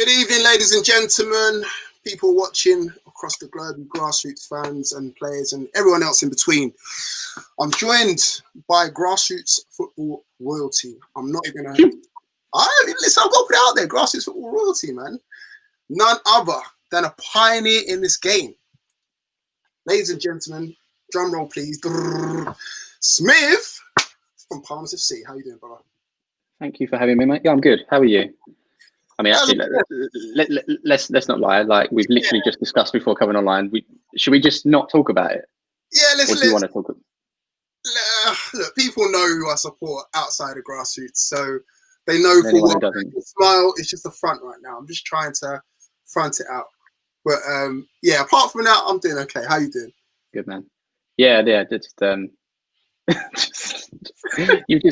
Good evening, ladies and gentlemen, people watching across the globe, grassroots fans and players and everyone else in between. I'm joined by grassroots football royalty. I'm not even gonna. Listen, I've got to put it out there. Grassroots football royalty, man. None other than a pioneer in this game. Ladies and gentlemen, drum roll, please. Smiv from Palms FC. How you doing, brother? Thank you for having me, mate. Yeah, I'm good. How are you? I mean, actually, let's not lie. Like we've literally just discussed before coming online. Should we just not talk about it? Yeah, let's. Or do you want to talk? Look, people know who I support outside of grassroots, so they know for what. Smile, it's just the front right now. I'm just trying to front it out. But yeah, apart from that, I'm doing okay. How you doing? Good, man. Yeah. Just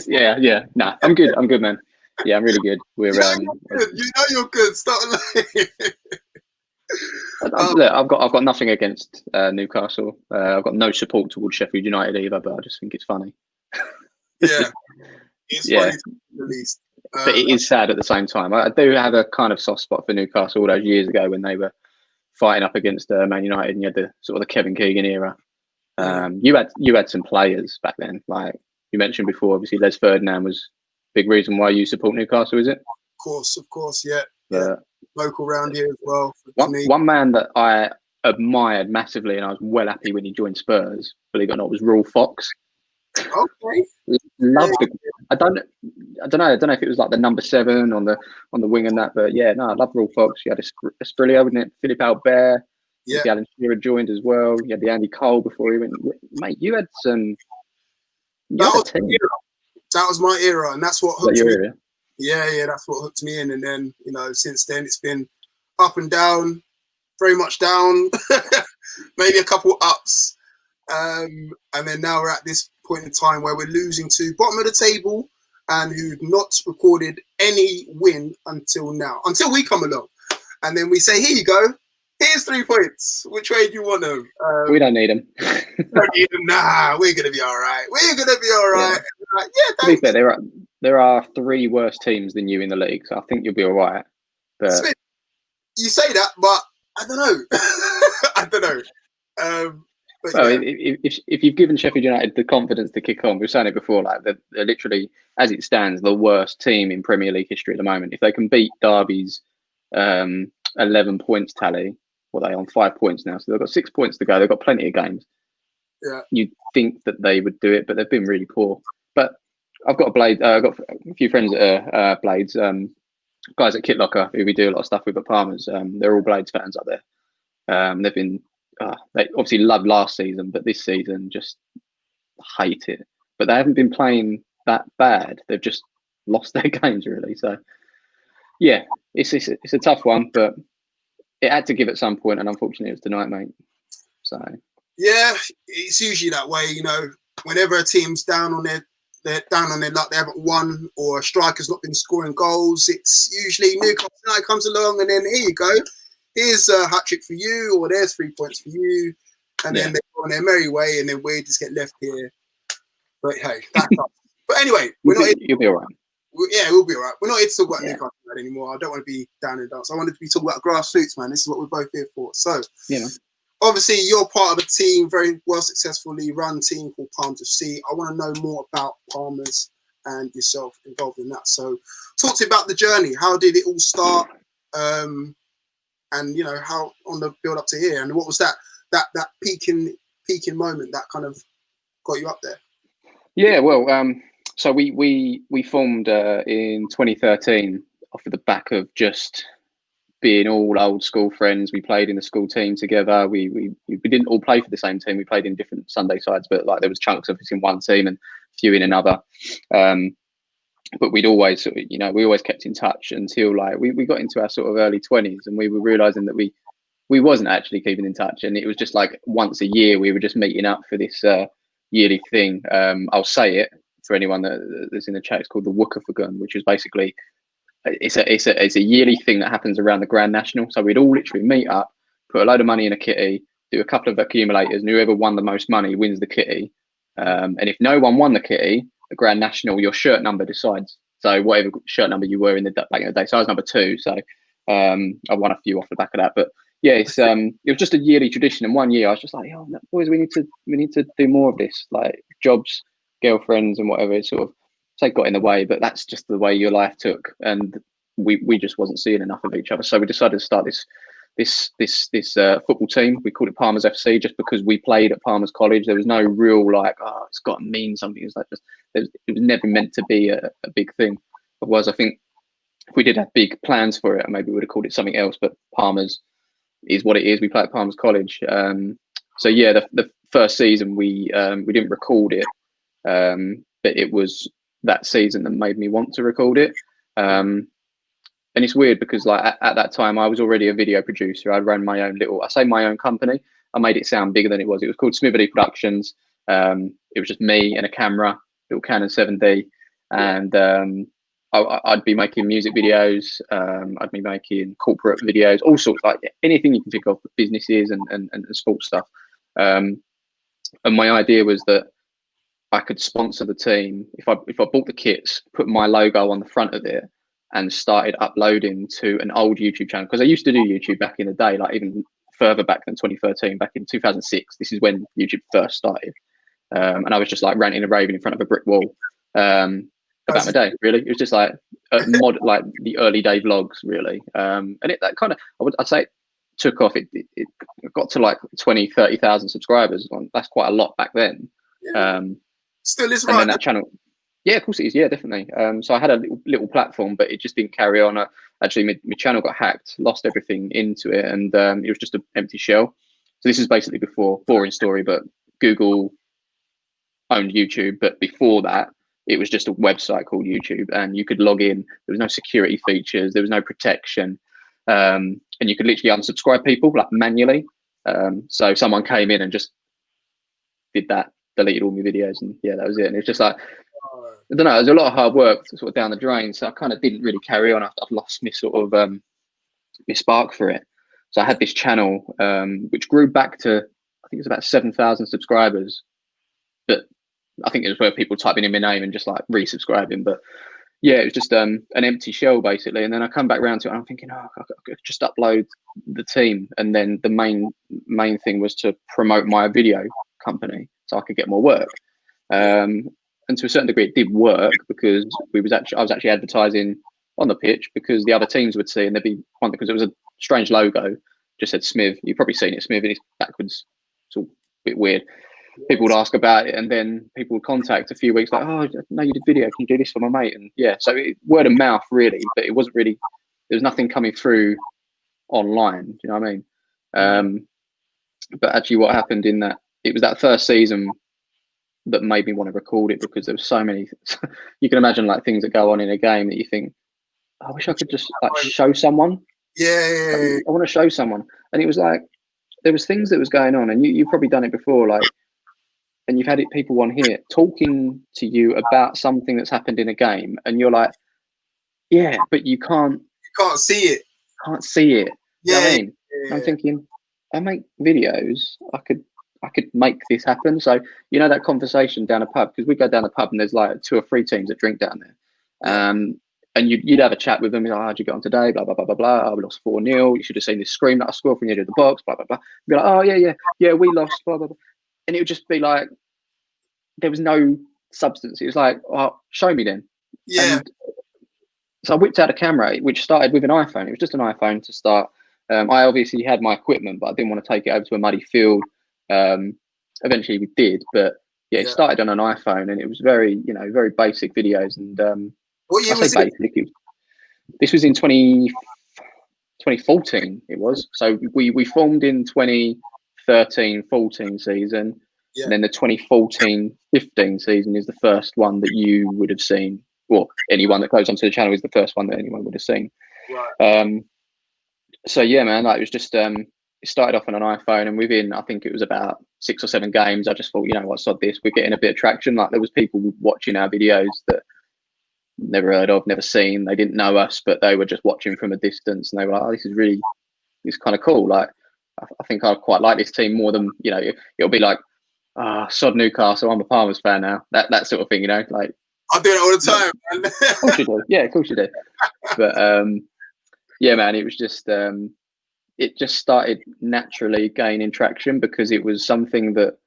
yeah. Nah, I'm good. I'm good, man. Yeah, I'm really good. We're good. You know you're good. Stop lying. Look, I've got nothing against Newcastle. I've got no support towards Sheffield United either, but I just think it's funny. Yeah, it's funny at the least. But it is sad at the same time. I do have a kind of soft spot for Newcastle all those years ago when they were fighting up against Man United, and you had the sort of the Kevin Keegan era. You had some players back then, like you mentioned before. Obviously, Les Ferdinand was a big reason why you support Newcastle, is it? Of course, yeah. Local round here as well. One man that I admired massively, and I was well happy when he joined Spurs, believe it or not, was Raul Fox. Okay. Loved it. I don't know if it was like the number 7 on the wing and that, but yeah, no, I love Raul Fox. You had Australia, wasn't it? Philip Albert. Yeah. Alan Shearer joined as well. You had the Andy Cole before he went. Mate, you had some. That was my era, and that's what hooked your me. Era? Yeah, that's what hooked me in. And then, since then it's been up and down, very much down, maybe a couple ups. And then now we're at this point in time where we're losing to bottom of the table and who've not recorded any win until now, until we come along. And then we say, here you go. Here's 3 points. Which way do you want them? We don't need them. Nah, we're going to be all right. Yeah, to be fair, there are 3 worse teams than you in the league, so I think you'll be all right. But Smith, you say that, but I don't know. If you've given Sheffield United the confidence to kick on, we've said it before, like they're literally, as it stands, the worst team in Premier League history at the moment. If they can beat Derby's 11 points tally, well, they're on 5 points now, so they've got 6 points to go. They've got plenty of games. Yeah, you'd think that they would do it, but they've been really poor. But I've got I've got a few friends that are Blades, guys at Kit Locker who we do a lot of stuff with at Palmer's. They're all Blades fans up there. They've been they obviously loved last season, but this season just hate it. But they haven't been playing that bad. They've just lost their games really. So yeah, it's a tough one, but it had to give at some point, and unfortunately, it was tonight, mate. So yeah, it's usually that way. Whenever a team's down on their luck, they haven't won, or a striker's not been scoring goals, it's usually Newcastle United comes along, and then here you go, here's a hat trick for you, or there's 3 points for you, and then they go on their merry way, and then we just get left here. But hey, that's up. But anyway, you'll be all right. Yeah, we'll be all right. We're not here to talk about Newcastle anymore. I don't want to be down and down. So I wanted to be talking about grassroots, man. This is what we're both here for. So, obviously, you're part of a team, very well successfully run team called Palms FC. I want to know more about Palmers and yourself involved in that. So, talk to me about the journey. How did it all start? And how on the build up to here, and what was that peaking moment that kind of got you up there? Yeah, well, so we formed in 2013 off of the back of just being all old school friends. We played in the school team together. We didn't all play for the same team. We played in different Sunday sides, but like there was chunks of us in one team and a few in another. But we'd always we always kept in touch until like we got into our sort of early 20s, and we were realizing that we wasn't actually keeping in touch, and it was just like once a year we were just meeting up for this yearly thing. I'll say it for anyone that's in the chat. It's called the Wooker-for-Gun, which is basically it's a yearly thing that happens around the Grand National. So we'd all literally meet up, put a load of money in a kitty, do a couple of accumulators, and whoever won the most money wins the kitty. And if no one won the kitty, the Grand National, your shirt number decides. So whatever shirt number you were in back in the day, so I was number 2. So I won a few off the back of that, but yeah, it was just a yearly tradition. And one year I was just like, oh, boys, we need to do more of this, like jobs, girlfriends, and whatever. It sort of got in the way, but that's just the way your life took, and we just wasn't seeing enough of each other. So we decided to start this football team. We called it Palmer's FC just because we played at Palmer's College. There was no real like, oh, it's got to mean something. It was like it was never meant to be a big thing. Otherwise, I think if we did have big plans for it, maybe we would have called it something else. But Palmer's is what it is. We play at Palmer's College. So yeah, the first season we didn't record it, but it was that season that made me want to record it. And it's weird because like at that time I was already a video producer. I ran my own my own company. I made it sound bigger than it was. It was called Smiv Productions. It was just me and a camera, little Canon 7D, and I'd be making music videos. I'd be making corporate videos, all sorts, like anything you can think of, businesses and sports stuff. And my idea was that I could sponsor the team if I bought the kits, put my logo on the front of it, and started uploading to an old YouTube channel, because I used to do YouTube back in the day, like even further back than 2013, back in 2006. This is when YouTube first started, and I was just like ranting and raving in front of a brick wall about my day. Really, it was just like like the early day vlogs, really. And that kind of, I'd say, it took off. It got to like 20,000-30,000 subscribers. That's quite a lot back then. Still is, right? And then that channel. Yeah, of course it is. Yeah, definitely. So I had a little platform, but it just didn't carry on. Actually, my channel got hacked, lost everything into it, and it was just an empty shell. So this is basically before, boring story, but Google owned YouTube. But before that, it was just a website called YouTube, and you could log in. There was no security features. There was no protection. And you could literally unsubscribe people like manually. So someone came in and just did that, deleted all my videos, and yeah, that was it. And it's just like, I don't know, it was a lot of hard work sort of down the drain. So I kind of didn't really carry on. I've lost my sort of my spark for it. So I had this channel, which grew back to, I think it was about 7,000 subscribers. But I think it was where people typing in my name and just like resubscribing. But yeah, it was just an empty shell basically. And then I come back around to it and I'm thinking, oh, I could just upload the team. And then the main thing was to promote my video company so I could get more work. And to a certain degree, it did work because I was actually advertising on the pitch, because the other teams would see, and there'd be one, because it was a strange logo, just said Smiv. You've probably seen it, Smiv, and it's backwards. It's all a bit weird. People would ask about it, and then people would contact a few weeks like, oh, no, you did video. Can you do this for my mate? And yeah, so word of mouth really, but it wasn't really. There was nothing coming through online. Do you know what I mean? But actually, what happened in that, it was that first season that made me want to record it, because there were so many. You can imagine like things that go on in a game that you think, I wish I could just like show someone. Yeah. I want to show someone. And it was like, there was things that was going on, and you've probably done it before, like, and you've had people on here talking to you about something that's happened in a game, and you're like, yeah, but you can't see it. Can't see it. Yeah. You know what I mean? I'm thinking, I make videos, I could make this happen. So, you know, that conversation down a pub, because we go down the pub and there's like 2 or 3 teams that drink down there. And you'd have a chat with them. Like, how'd you get on today? Blah, blah, blah, blah, blah. Oh, we lost 4-0. You should have seen this scream that I scored from the edge of the box, blah, blah, blah. You'd be like, oh, yeah, we lost, blah, blah, blah. And it would just be like, there was no substance. It was like, oh, show me then. Yeah. And so I whipped out a camera, which started with an iPhone. It was just an iPhone to start. I obviously had my equipment, but I didn't want to take it over to a muddy field. Eventually we did, but yeah, it started on an iPhone, and it was very basic videos. And what year was it? This was in 2014. It was. So we formed in 2013-14 season, and then the 2014-15 season is the first one that you would have seen, or anyone that goes onto the channel is the first one that anyone would have seen. Right. So yeah, man, like it was just it started off on an iPhone, and within, I think it was about 6 or 7 games, I just thought, you know what, sod this, we're getting a bit of traction. Like there was people watching our videos that never heard of, never seen, they didn't know us, but they were just watching from a distance, and they were like, oh, this is kind of cool. Like I think I quite like this team more than, you know, it'll be like, sod Newcastle, I'm a Palmer's fan now, that sort of thing, you know, like I do it all the time, man. Of course you do. Yeah, of course you do. But yeah, man, it was just it just started naturally gaining traction because it was something that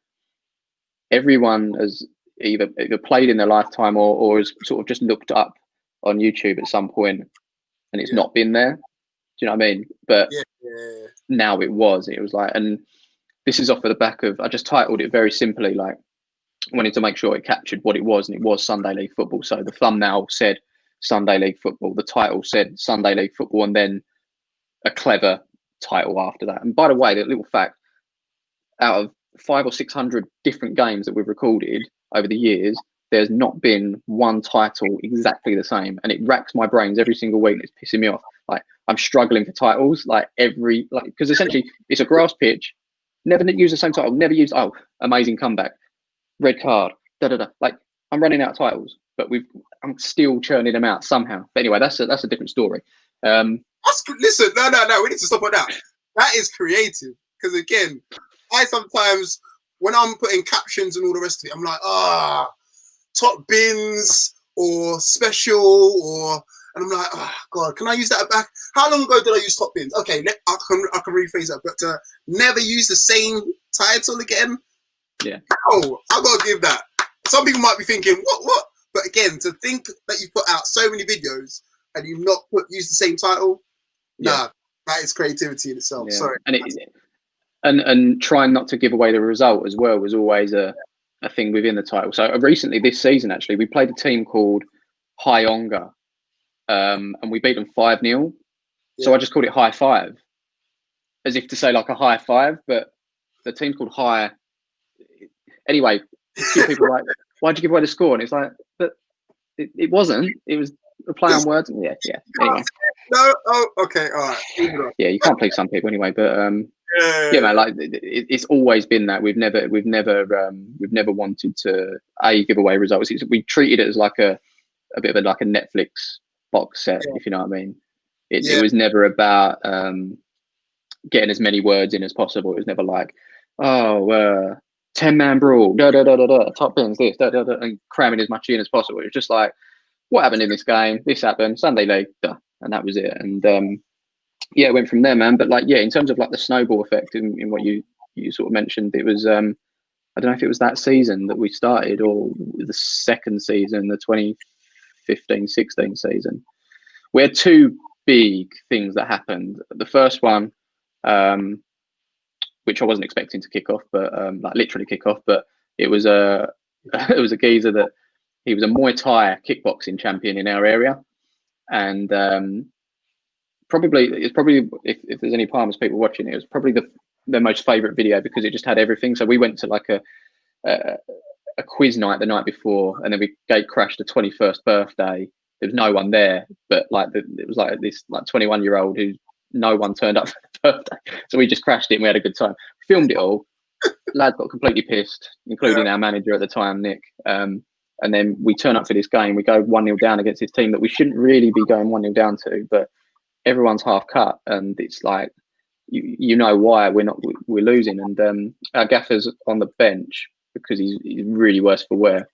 everyone has either played in their lifetime or has sort of just looked up on YouTube at some point, and it's not been there. Do you know what I mean? But now it was like, and this is off of the back of, I just titled it very simply, like, wanted to make sure it captured what it was, and it was Sunday League football. So the thumbnail said Sunday League football, the title said Sunday League football, and then a clever title after that. And by the way, that little fact, out of 500 or 600 different games that we've recorded over the years, there's not been one title exactly the same, and it racks my brains every single week, and it's pissing me off. Like, I'm struggling for titles, because essentially it's a grass pitch, never use the same title, never use, oh, amazing comeback, red card, like, I'm running out of titles, but I'm still churning them out somehow. But anyway, that's a different story. Listen, no, we need to stop on that. That is creative, because again, I sometimes, when I'm putting captions and all the rest of it, I'm like, top bins or special, and I'm like, oh God, can I use that back? How long ago did I use top bins? Okay, I can rephrase that, but to never use the same title again. Yeah. Oh, I gotta give that. Some people might be thinking, what? But again, to think that you put out so many videos and you've not used the same title, nah, that is creativity in itself. Yeah. Sorry. And trying not to give away the result as well was always a thing within the title. So recently this season, actually, we played a team called Hyonga, and we beat them 5-0. So I just called it High Five, as if to say like a high five, but the team's called High. Anyway, people are like, why'd you give away the score? And it's like, but it wasn't. It was a play on words. Yeah. Anyway. No. Oh, okay. All right. Yeah, you can't please some people anyway, but yeah, man. Like, it's always been that we've never wanted to give away results. We treated it as like a bit of like a Netflix box set, if you know what I mean. It was never about getting as many words in as possible. It was never like, 10-man brawl, top bins, this, and cramming as much in as possible. It was just like, what happened in this game? This happened, Sunday League, and that was it. And it went from there, man. But like, in terms of like the snowball effect in what you sort of mentioned, it was I don't know if it was that season that we started or the second season, the 2015-16 season. We had two big things that happened. The first one, which I wasn't expecting to kick off, but like literally kick off, but it was a geezer that he was a Muay Thai kickboxing champion in our area, and it's probably if there's any Palmers people watching it was probably their most favourite video because it just had everything. So we went to like a quiz night the night before, and then we gate crashed the 21st birthday. There was no one there, but like it was like this like 21-year-old who no one turned up for the birthday, so we just crashed it and we had a good time. Filmed it all. Lads got completely pissed, including our manager at the time, Nick. And then we turn up for this game. We go 1-0 down against this team that we shouldn't really be going 1-0 down to, but everyone's half cut, and it's like you know why we're losing. And our gaffer's on the bench because he's really worse for wear.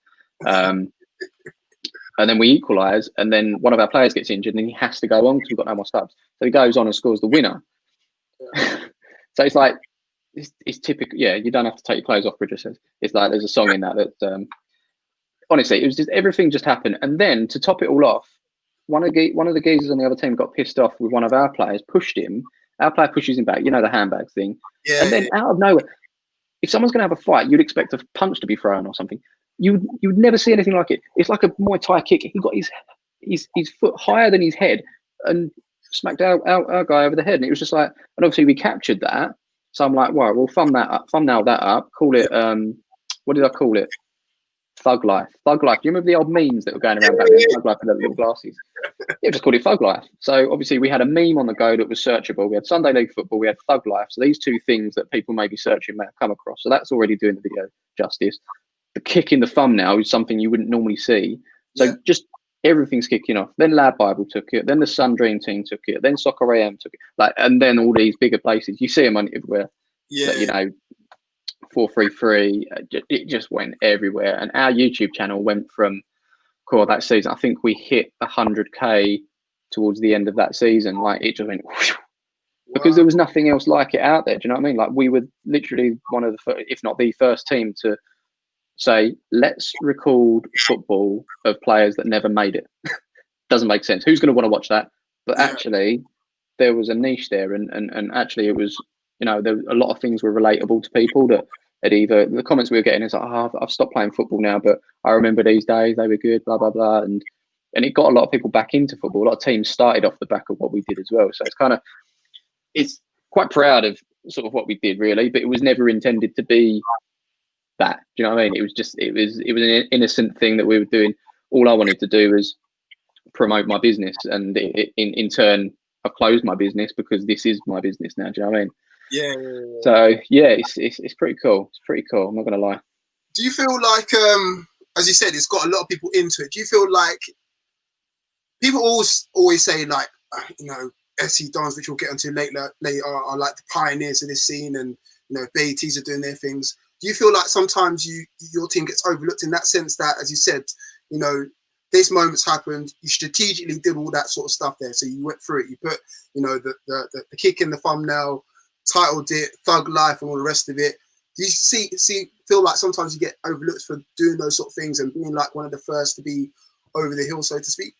And then we equalise, and then one of our players gets injured, and he has to go on because we've got no more subs. So he goes on and scores the winner. So it's like it's typical. Yeah, you don't have to take your clothes off. Bridget says it's like there's a song in that honestly, it was just everything just happened, and then to top it all off, one of the geezers on the other team got pissed off with one of our players, pushed him. Our player pushes him back. You know, the handbag thing. Yeah. And then out of nowhere, if someone's going to have a fight, you'd expect a punch to be thrown or something. You would never see anything like it. It's like a Muay Thai kick. He got his foot higher than his head and smacked our guy over the head. And it was just like, and obviously we captured that. So I'm like, well, we'll thumbnail that up. Call it what did I call it? Thug Life. Thug Life. Do you remember the old memes that were going around back then? Thug Life with the little glasses. Yeah, just called it Thug Life. So obviously we had a meme on the go that was searchable. We had Sunday League football. We had Thug Life. So these two things that people may be searching may have come across. So that's already doing the video justice. The kick in the thumbnail is something you wouldn't normally see. So just everything's kicking off. Then Lad Bible took it. Then the Sun Dream team took it. Then Soccer AM took it. And then all these bigger places. You see them on everywhere. Yeah. You know, 433. It just went everywhere. And our YouTube channel went from that season. I think we hit 100K towards the end of that season. Like it just went whoosh, because there was nothing else like it out there. Do you know what I mean? Like we were literally one of the, if not the first team to say, let's record football of players that never made it. Doesn't make sense. Who's going to want to watch that? But actually, there was a niche there, and actually, it was, you know, there a lot of things were relatable to people that had either, the comments we were getting is like, oh, I've stopped playing football now, but I remember these days, they were good, blah blah blah, and it got a lot of people back into football. A lot of teams started off the back of what we did as well. So it's quite proud of sort of what we did, really, but it was never intended to be that. Do you know what I mean? It was just, it was an innocent thing that we were doing. All I wanted to do was promote my business, and in turn I've closed my business because this is my business now. Do you know what I mean? Yeah. So yeah, it's pretty cool. It's pretty cool. I'm not gonna lie. Do you feel like, as you said, it's got a lot of people into it? Do you feel like people always say, like, you know, SC Dons, which we'll get into later, are like the pioneers of this scene, and you know, Baiteze are doing their things. Do you feel like sometimes your team gets overlooked in that sense that, as you said, you know, this moment's happened, you strategically did all that sort of stuff there, so you went through it, you put, you know, the kick in the thumbnail, titled it Thug Life and all the rest of it. Do you feel like sometimes you get overlooked for doing those sort of things and being like one of the first to be over the hill, so to speak?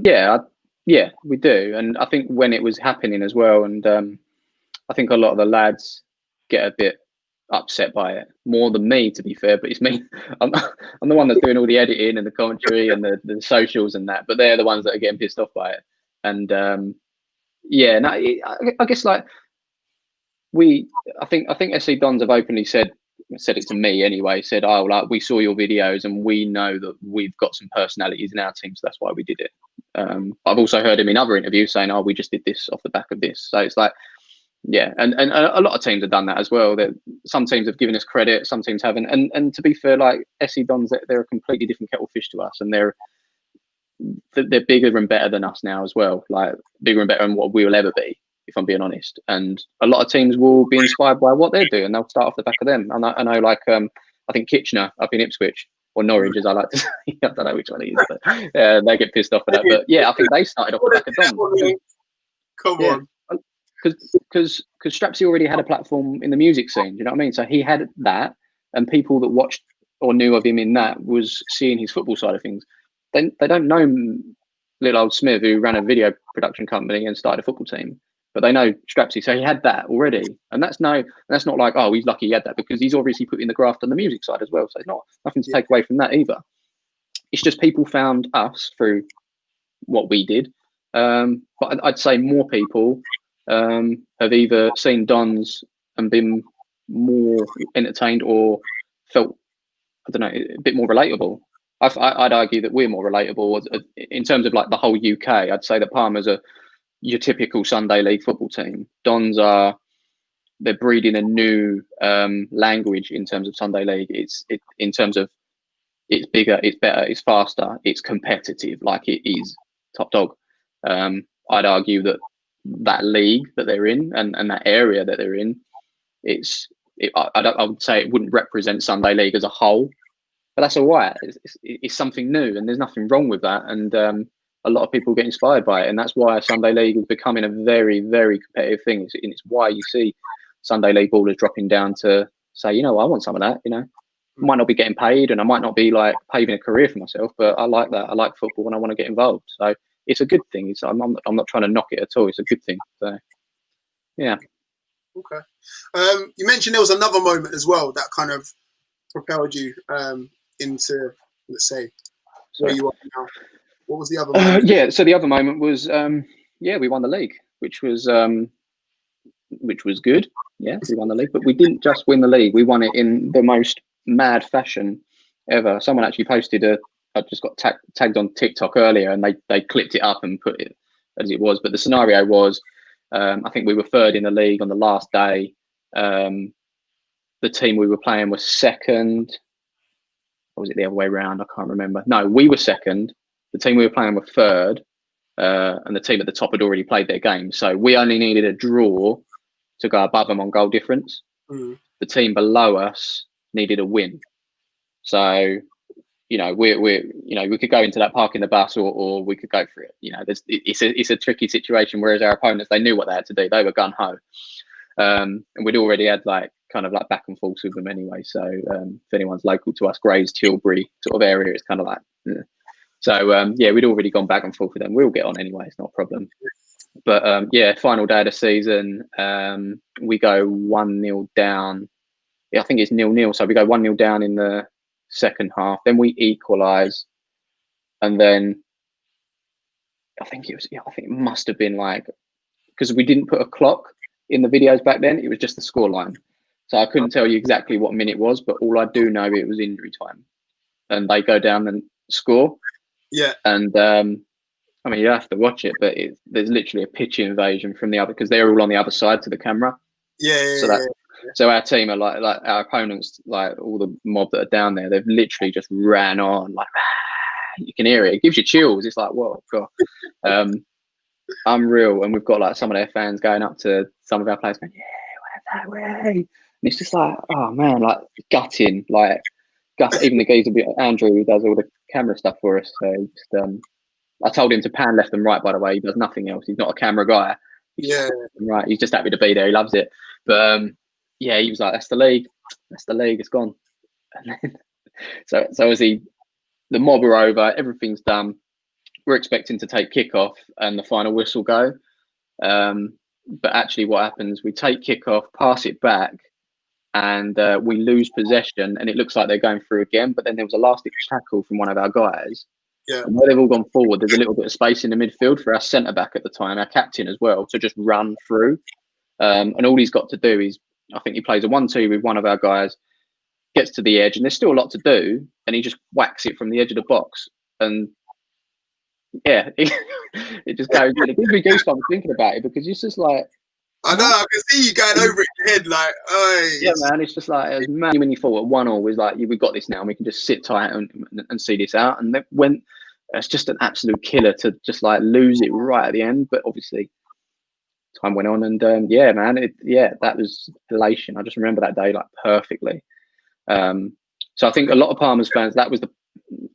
Yeah, we do, and I think when it was happening as well, and I think a lot of the lads get a bit upset by it, more than me, to be fair. But it's me. I'm the one that's doing all the editing and the commentary and the socials and that. But they're the ones that are getting pissed off by it. And I guess like I think SC Dons have openly said it to me anyway. Said, oh, like we saw your videos and we know that we've got some personalities in our team, so that's why we did it. I've also heard him in other interviews saying, oh, we just did this off the back of this. So it's like, yeah, and a lot of teams have done that as well. That some teams have given us credit, some teams haven't. And to be fair, like SC Dons, they're a completely different kettle of fish to us, and they're bigger and better than us now as well. Like bigger and better than what we will ever be, if I'm being honest. And a lot of teams will be inspired by what they're doing, and they'll start off the back of them. And I know, like I think Kitchener up in Ipswich, or Norwich, as I like to say. I don't know which one it is, but they get pissed off at that. But yeah, I think they started off the back of Dons. Come on. Because Strapsy already had a platform in the music scene, you know what I mean? So he had that, and people that watched or knew of him in that was seeing his football side of things. They don't know little old Smiv, who ran a video production company and started a football team, but they know Strapsy. So he had that already, and that's not like, oh, he's lucky he had that, because he's obviously put in the graft on the music side as well. So it's nothing to take away from that either. It's just people found us through what we did, but I'd say more people have either seen Dons and been more entertained, or felt, I don't know, a bit more relatable. I'd argue that we're more relatable in terms of like the whole UK. I'd say that Palmer's your typical Sunday League football team. Dons they're breeding a new language in terms of Sunday League. In terms of it's bigger, it's better, it's faster, it's competitive. Like it is top dog. I'd argue that league that they're in and that area that they're in, I would say it wouldn't represent Sunday League as a whole, but that's all right. It's something new, and there's nothing wrong with that. And a lot of people get inspired by it, and that's why Sunday League is becoming a very, very competitive thing. It's why you see Sunday League ballers dropping down to say, you know, I want some of that. You know, I might not be getting paid, and I might not be like paving a career for myself, but I like that. I like football, and I want to get involved. So it's a good thing. I'm not trying to knock it at all. It's a good thing. So yeah. Okay. You mentioned there was another moment as well that kind of propelled you into, let's say, where you are now. What was the other moment? Yeah, so the other moment was we won the league, which was good. Yeah, we won the league, but we didn't just win the league. We won it in the most mad fashion ever. Someone actually posted I just got tagged on TikTok earlier, and they clipped it up and put it as it was. But the scenario was, I think we were third in the league on the last day. The team we were playing was second. Or was it the other way around? I can't remember. No, we were second. The team we were playing were third, and the team at the top had already played their game. So we only needed a draw to go above them on goal difference. The team below us needed a win. So we could go into that park in the bus, or we could go for it. It's a tricky situation. Whereas our opponents, they knew what they had to do. They were gun ho, and we'd already had kind of back and forth with them anyway. So if anyone's local to us, Grays, Tilbury sort of area, it's kind of yeah. So we'd already gone back and forth with them. We'll get on anyway. It's not a problem. But final day of the season, we go 1-0 down. I think it's 0-0. So we go 1-0 down in the second half. Then we equalise, and then I think it must have been because we didn't put a clock in the videos back then. It was just the scoreline. So I couldn't tell you exactly what minute it was, but all I do know, it was injury time, and they go down and score. Yeah. And I mean, you have to watch it, but there's literally a pitch invasion from the other, because they're all on the other side to the camera. So our team are like our opponents, all the mob that are down there, they've literally just ran on you can hear it. It gives you chills. It's like, whoa, God, unreal. And we've got some of their fans going up to some of our players going, yeah, where's that way? And it's just oh man, gutting, even the geezer, Andrew, who does all the camera stuff for us. So just, I told him to pan left and right, by the way. He does nothing else. He's not a camera guy. Right. He's just happy to be there. He loves it. But he was like, that's the league. That's the league. It's gone. And then, so obviously the mob are over. Everything's done. We're expecting to take kickoff and the final whistle go. But actually what happens, we take kickoff, pass it back, and we lose possession, and it looks like they're going through again. But then there was a last-ditch tackle from one of our guys. Yeah. And where they've all gone forward, there's a little bit of space in the midfield for our centre-back at the time, our captain as well, to just run through. And all he's got to do is, I think he plays a 1-2 with one of our guys, gets to the edge, and there's still a lot to do, and he just whacks it from the edge of the box. And it just goes. It gives me goosebumps thinking about it, because it's just I know, I can see you going over it in your head, yeah, man. It's just it was mad when you thought at 1-1 was we've got this now, and we can just sit tight and see this out. And then when it's just an absolute killer to just lose it right at the end. But obviously, time went on, and that was elation. I just remember that day perfectly. So I think a lot of Palmer's fans, that was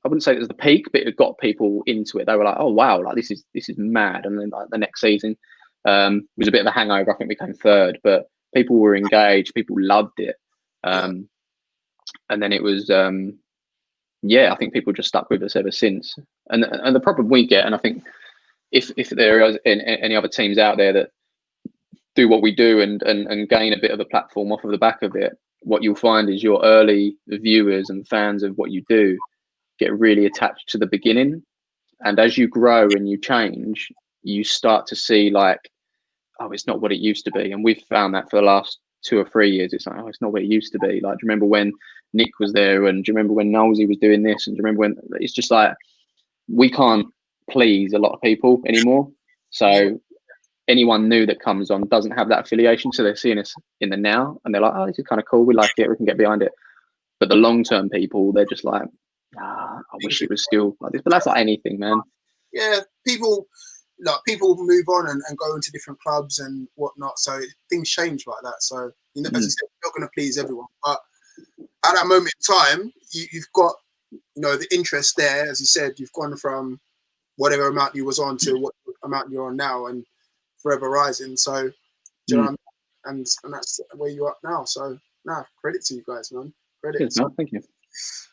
I wouldn't say it was the peak, but it got people into it. They were like, oh wow, this is mad. And then the next season was a bit of a hangover. I think we came third, but people were engaged. People loved it. And then it was, I think people just stuck with us ever since. And the problem we get, and I think if there are any other teams out there that do what we do and gain a bit of a platform off of the back of it, what you'll find is your early viewers and fans of what you do get really attached to the beginning. And as you grow and you change, you start to see it's not what it used to be. And we've found that for the last 2 or 3 years. It's it's not what it used to be. Do you remember when Nick was there? And do you remember when Nosey was doing this? And do you remember when it's just we can't please a lot of people anymore. So anyone new that comes on doesn't have that affiliation. So they're seeing us in the now, and they're like, oh, this is kind of cool. We like it. We can get behind it. But the long-term people, they're just I wish it was still like this. But that's anything, man. Yeah, people move on and go into different clubs and whatnot. So things change like that. So, as you said, you're not going to please everyone. But at that moment in time, you've got, the interest there. As you said, you've gone from whatever amount you was on to what amount you're on now, and forever rising. So, do you know what I mean? And that's where you're at now. So, credit to you guys, man. Credit. Cheers, man. Thank you.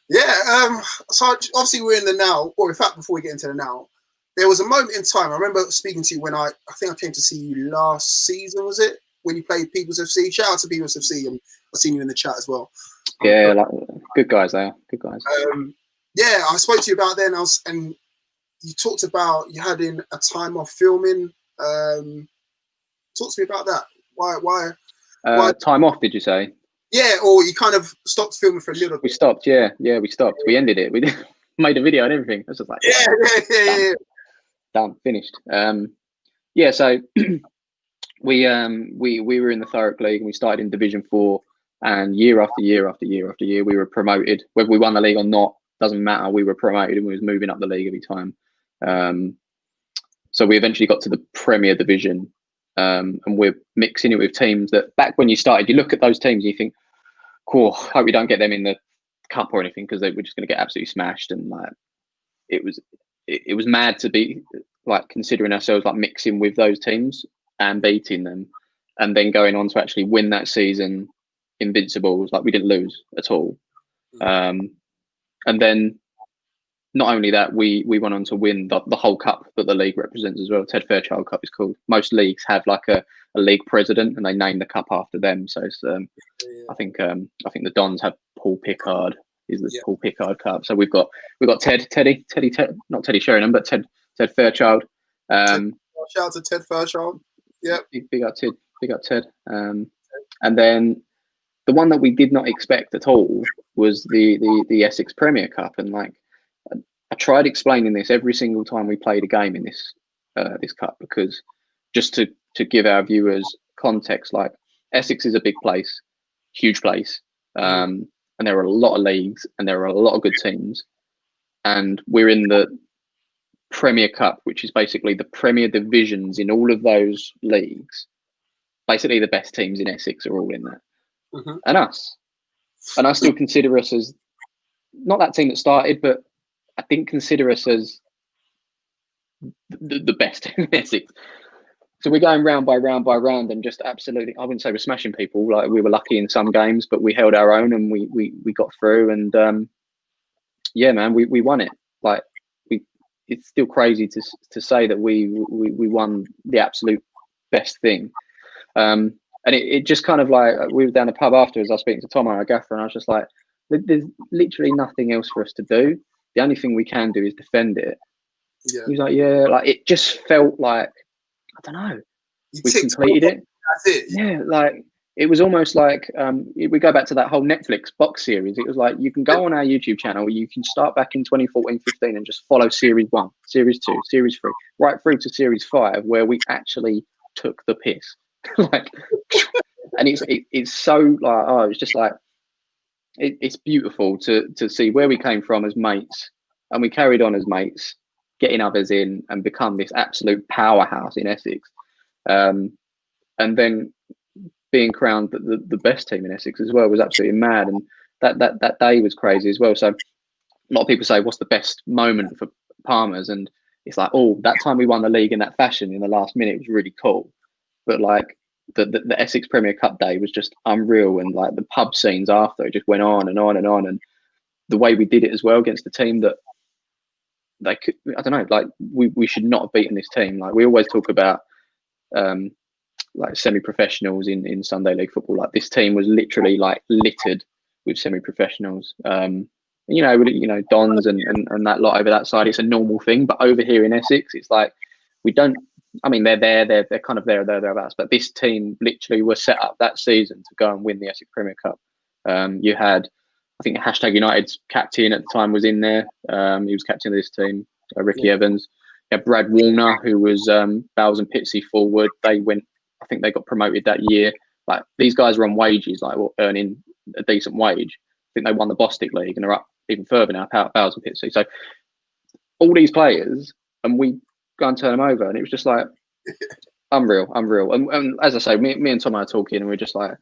Yeah. So obviously we're in the now, or in fact, before we get into the now, there was a moment in time. I remember speaking to you when I think I came to see you last season. Was it when you played People's FC? Shout out to People's FC, and I've seen you in the chat as well. Yeah, good guys there. Good guys. I spoke to you about then. And you talked about you had in a time off filming. Talk to me about that. Why time off? Did you say? Yeah, or you kind of stopped filming for a little bit. We stopped. Yeah, we stopped. We ended it. We made a video and everything. It was just yeah. Done, finished. So we were in the Thurrock League, and we started in Division 4, and year after year after year after year we were promoted. Whether we won the league or not doesn't matter. We were promoted, and we was moving up the league every time. So we eventually got to the Premier Division, and we're mixing it with teams that back when you started, you look at those teams and you think, cool, hope we don't get them in the cup or anything, because they were just going to get absolutely smashed. And like it was mad to be like considering ourselves like mixing with those teams and beating them, and then going on to actually win that season invincibles. Like we didn't lose at all. And then not only that, we went on to win the whole cup that the league represents as well. Ted Fairchild Cup is called. Most leagues have like a league president, and they name the cup after them. So it's, I think the Dons have Paul Pickard is the Paul Pickard Cup. So we've got Teddy, not Teddy Sheringham, but Ted Fairchild. Shout out to Ted Fairchild. Yeah, big up Ted. And then the one that we did not expect at all was the Essex Premier Cup. And like I tried explaining this every single time we played a game in this cup, because just to give our viewers context, like Essex is a big place, huge place, and there are a lot of leagues and there are a lot of good teams, and we're in the Premier Cup, which is basically the Premier divisions in all of those leagues. Basically, the best teams in Essex are all in that, and us. And I still consider us as not that team that started, but I didn't consider us as the best in Essex. So we're going round by round and just absolutely, I wouldn't say we're smashing people. Like we were lucky in some games, but we held our own and we got through. And yeah, man, we won it. Like it's still crazy to say that we won the absolute best thing. And it just kind of like, we were down the pub afterwards. I was speaking to Tom, our gaffer, and I was just like, there's literally nothing else for us to do. The only thing we can do is defend it. Yeah. He was like, yeah, like it just felt like, I don't know, we completed it. That's it. Yeah, like it was almost like we go back to that whole Netflix box series. It was like you can go on our YouTube channel, you can start back in 2014-15 and just follow series 1, series 2, series 3, right through to series 5, where we actually took the piss. Like, and it's so like, oh, it's just like it's beautiful to see where we came from as mates, and we carried on as mates, getting others in and become this absolute powerhouse in Essex, and then being crowned the best team in Essex as well was absolutely mad. And that day was crazy as well. So a lot of people say, what's the best moment for Palmers? And it's like, oh, that time we won the league in that fashion in the last minute was really cool. But like the Essex Premier Cup day was just unreal, and like the pub scenes after, it just went on and on and on. And the way we did it as well against the team that they could, I don't know, like we should not have beaten this team. Like we always talk about like semi-professionals in Sunday League football. Like this team was literally like littered with semi-professionals. You know, Dons and that lot over that side, it's a normal thing. But over here in Essex, it's like we don't. I mean, they're kind of thereabouts. But this team literally was set up that season to go and win the Essex Premier Cup. You had, I think, #United's captain at the time was in there. He was captain of this team, Ricky Evans. You had Brad Warner, who was Bowles and Pitsy forward. They went, I think they got promoted that year. Like these guys are on wages, like earning a decent wage. I think they won the Bostik League and are up even further now, Bowles and Pitsy. So all these players, and we go and turn them over, and it was just like unreal. And as I say, me and Tom are talking, and we're just like,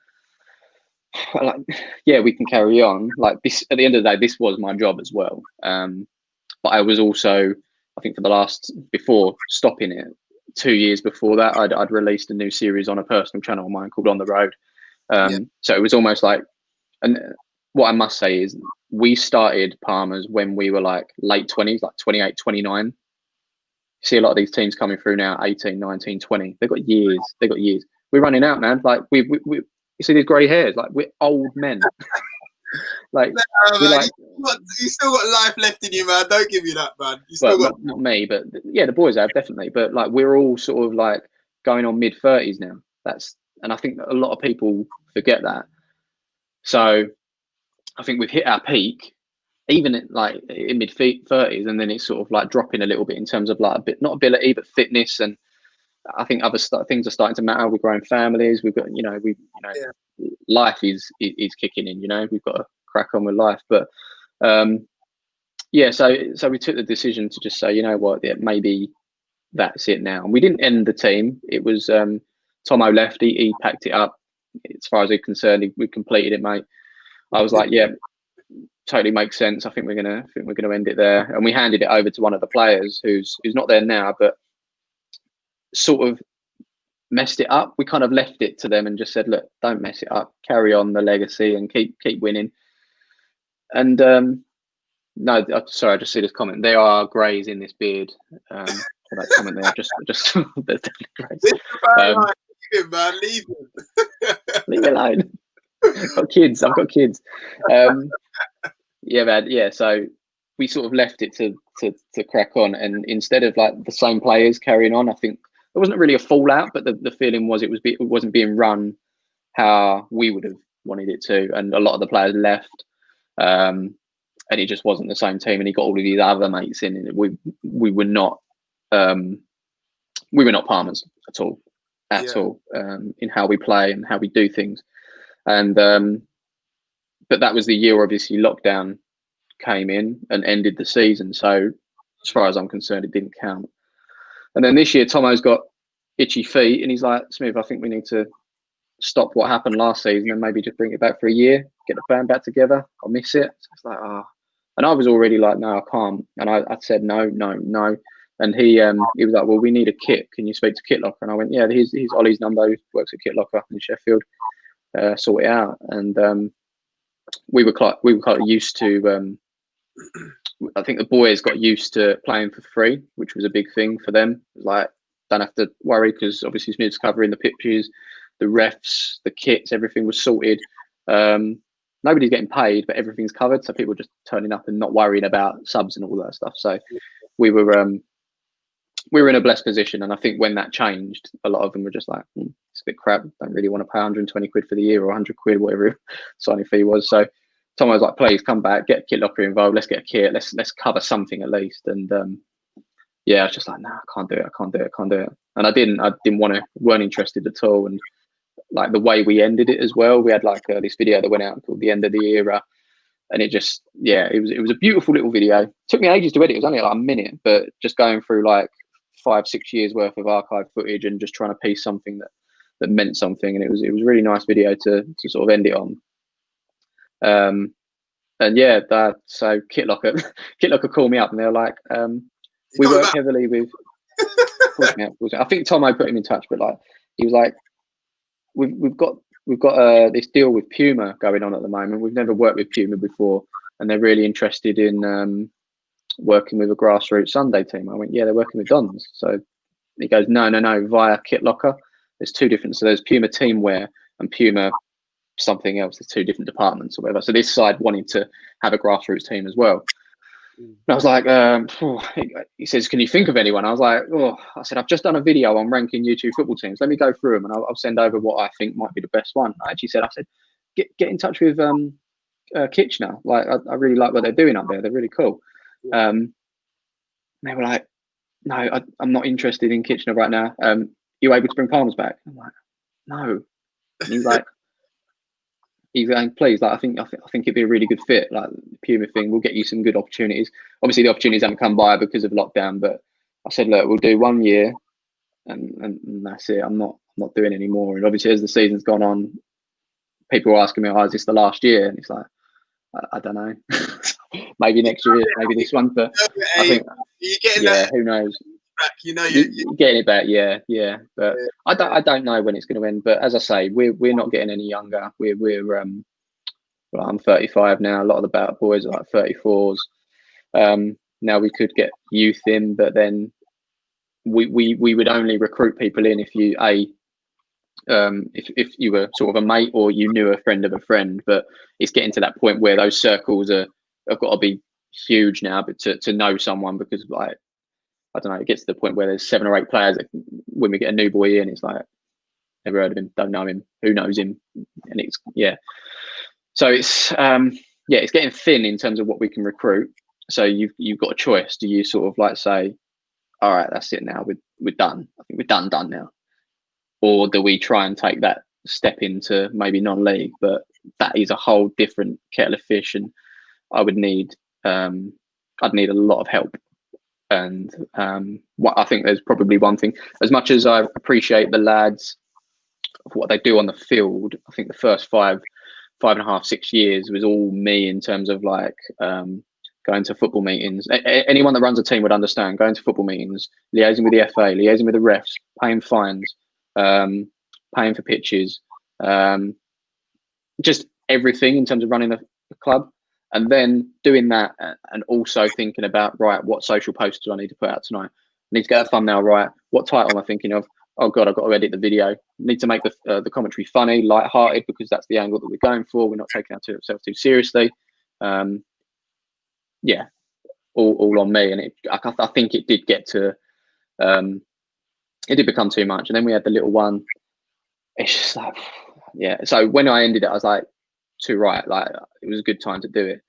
yeah, we can carry on. Like this, at the end of the day, this was my job as well. But I was also, I think, before stopping it, 2 years before that, I'd released a new series on a personal channel of mine called On the Road. So it was almost like, and what I must say is we started Palmers when we were like late 20s, like 28, 29. See a lot of these teams coming through now, 18, 19, 20. They've got years. We're running out, man. Like we you see these grey hairs, like we're old men. Like, man, you still got life left in you, man. Don't give me that, man. You still got not me, but yeah, the boys have definitely. But like we're all sort of like going on mid-30s now. And I think a lot of people forget that. So I think we've hit our peak, even in mid-30s, and then it's sort of like dropping a little bit in terms of like a bit, not ability, but fitness. And I think other things are starting to matter. We're growing families. We've got, life is kicking in. We've got to crack on with life. But so we took the decision to just say, you know what, maybe that's it now. And we didn't end the team. It was Tomo left. He packed it up. As far as he's concerned, we completed it, mate. I was like, yeah, totally makes sense. I think we're gonna end it there. And we handed it over to one of the players who's not there now, but sort of messed it up. We kind of left it to them and just said, look, don't mess it up. Carry on the legacy and keep winning. And no, sorry, I just see this comment. There are greys in this beard. For that comment there, just there's definitely greys. Leave him. Leave me alone. I've got kids. Yeah, man. Yeah, so we sort of left it to crack on, and instead of like the same players carrying on, I think there wasn't really a fallout, but the feeling was it wasn't being run how we would have wanted it to, and a lot of the players left, and it just wasn't the same team. And he got all of these other mates in, and we were not Palmers at all, in how we play and how we do things. And but that was the year, obviously, lockdown came in and ended the season. So as far as I'm concerned, it didn't count. And then this year, Tomo's got itchy feet, and he's like, Smiv, I think we need to stop what happened last season and maybe just bring it back for a year, get the band back together. I'll miss it. So it's like, and I was already like, no, I can't. And I said, no. And he was like, well, we need a kit. Can you speak to Kit Locker? And I went, yeah, here's Ollie's number. He works at Kit Locker in Sheffield. Sort it out. And we were quite used to. I think the boys got used to playing for free, which was a big thing for them. Like, don't have to worry because obviously Smith's covering the pitches, the refs, the kits, everything was sorted. Nobody's getting paid, but everything's covered. So people just turning up and not worrying about subs and all that stuff. So we were in a blessed position. And I think when that changed, a lot of them were just like, it's a bit crap. Don't really want to pay 120 quid for the year or 100 quid, whatever signing fee was. So Tom was like, please come back, get Kit Locker involved. Let's get a kit. Let's cover something at least. And yeah, I was just like, no, I can't do it. And I didn't want to, weren't interested at all. And like the way we ended it as well, we had like this video that went out called The End of the Era. And it just, yeah, it was a beautiful little video. It took me ages to edit. It was only like a minute, but just going through like 5-6 years worth of archive footage and just trying to piece something that meant something. And it was a really nice video to sort of end it on. And yeah, so Kit Locker called me up and they were like, we work heavily with. I think Tomo put him in touch, but like he was like, we've got this deal with Puma going on at the moment. We've never worked with Puma before, and they're really interested in working with a grassroots Sunday team. I went, yeah, they're working with Dons. So he goes, no, via Kit Locker. There's two different. So there's Puma teamwear and Puma something else. There's two different departments or whatever. So this side wanted to have a grassroots team as well. And I was like, he says, can you think of anyone? I was like, I said, I've just done a video on ranking YouTube football teams. Let me go through them and I'll send over what I think might be the best one. I said, get in touch with Kitchener. Like, I really like what they're doing up there. They're really cool. They were like, no, I'm not interested in Kitchener right now. You able to bring Palmers back? I'm like, no. And he's going, please, like I think it'd be a really good fit. Like the Puma thing, we'll get you some good opportunities. Obviously, the opportunities haven't come by because of lockdown, but I said, look, we'll do 1 year, and that's it. I'm not doing any more. And obviously, as the season's gone on, people are asking me, is this the last year? And it's like, I don't know. Maybe next year, maybe this one, but I think, who knows? Back, you're getting it back, yeah. But I don't know when it's going to end. But as I say, we're not getting any younger. I'm 35 now. A lot of the Bout boys are like 34s. Now we could get youth in, but then we would only recruit people in if you if you were sort of a mate or you knew a friend of a friend. But it's getting to that point where those circles have got to be huge now, but to know someone, because like, I don't know, it gets to the point where there's 7 or 8 players that when we get a new boy in, it's like, never heard of him, don't know him, who knows him? And it's, yeah. So it's, it's getting thin in terms of what we can recruit. So you've got a choice. Do you sort of like say, all right, that's it now, we're done. I think we're done now. Or do we try and take that step into maybe non-league? But that is a whole different kettle of fish. And I would need, I'd need a lot of help. And what I think there's probably one thing, as much as I appreciate the lads of what they do on the field, I think the first 5 5.5, 6 years was all me in terms of like going to football meetings. Anyone that runs a team would understand going to football meetings, liaising with the FA, liaising with the refs, paying fines, paying for pitches, just everything in terms of running a club. And then doing that and also thinking about, right, what social posts do I need to put out tonight? I need to get a thumbnail right. What title am I thinking of? Oh God, I've got to edit the video. Need to make the commentary funny, light-hearted, because that's the angle that we're going for. We're not taking ourselves too seriously. Yeah, all on me. And I think it did get to, it did become too much. And then we had the little one. It's just like, yeah. So when I ended it, I was like, too right. Like, it was a good time to do it.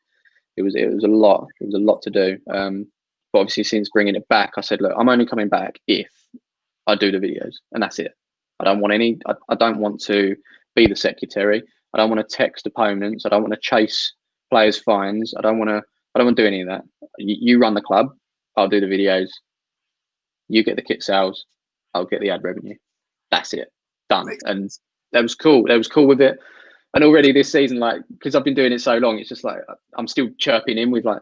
It was a lot. It was a lot to do. But obviously, since bringing it back, I said, look, I'm only coming back if I do the videos, and that's it. I don't want any. I don't want to be the secretary. I don't want to text opponents. I don't want to chase players' fines. I don't want to do any of that. You run the club. I'll do the videos. You get the kit sales. I'll get the ad revenue. That's it. Done. And that was cool. That was cool with it. And already this season, like, because I've been doing it so long, it's just like I'm still chirping in with like,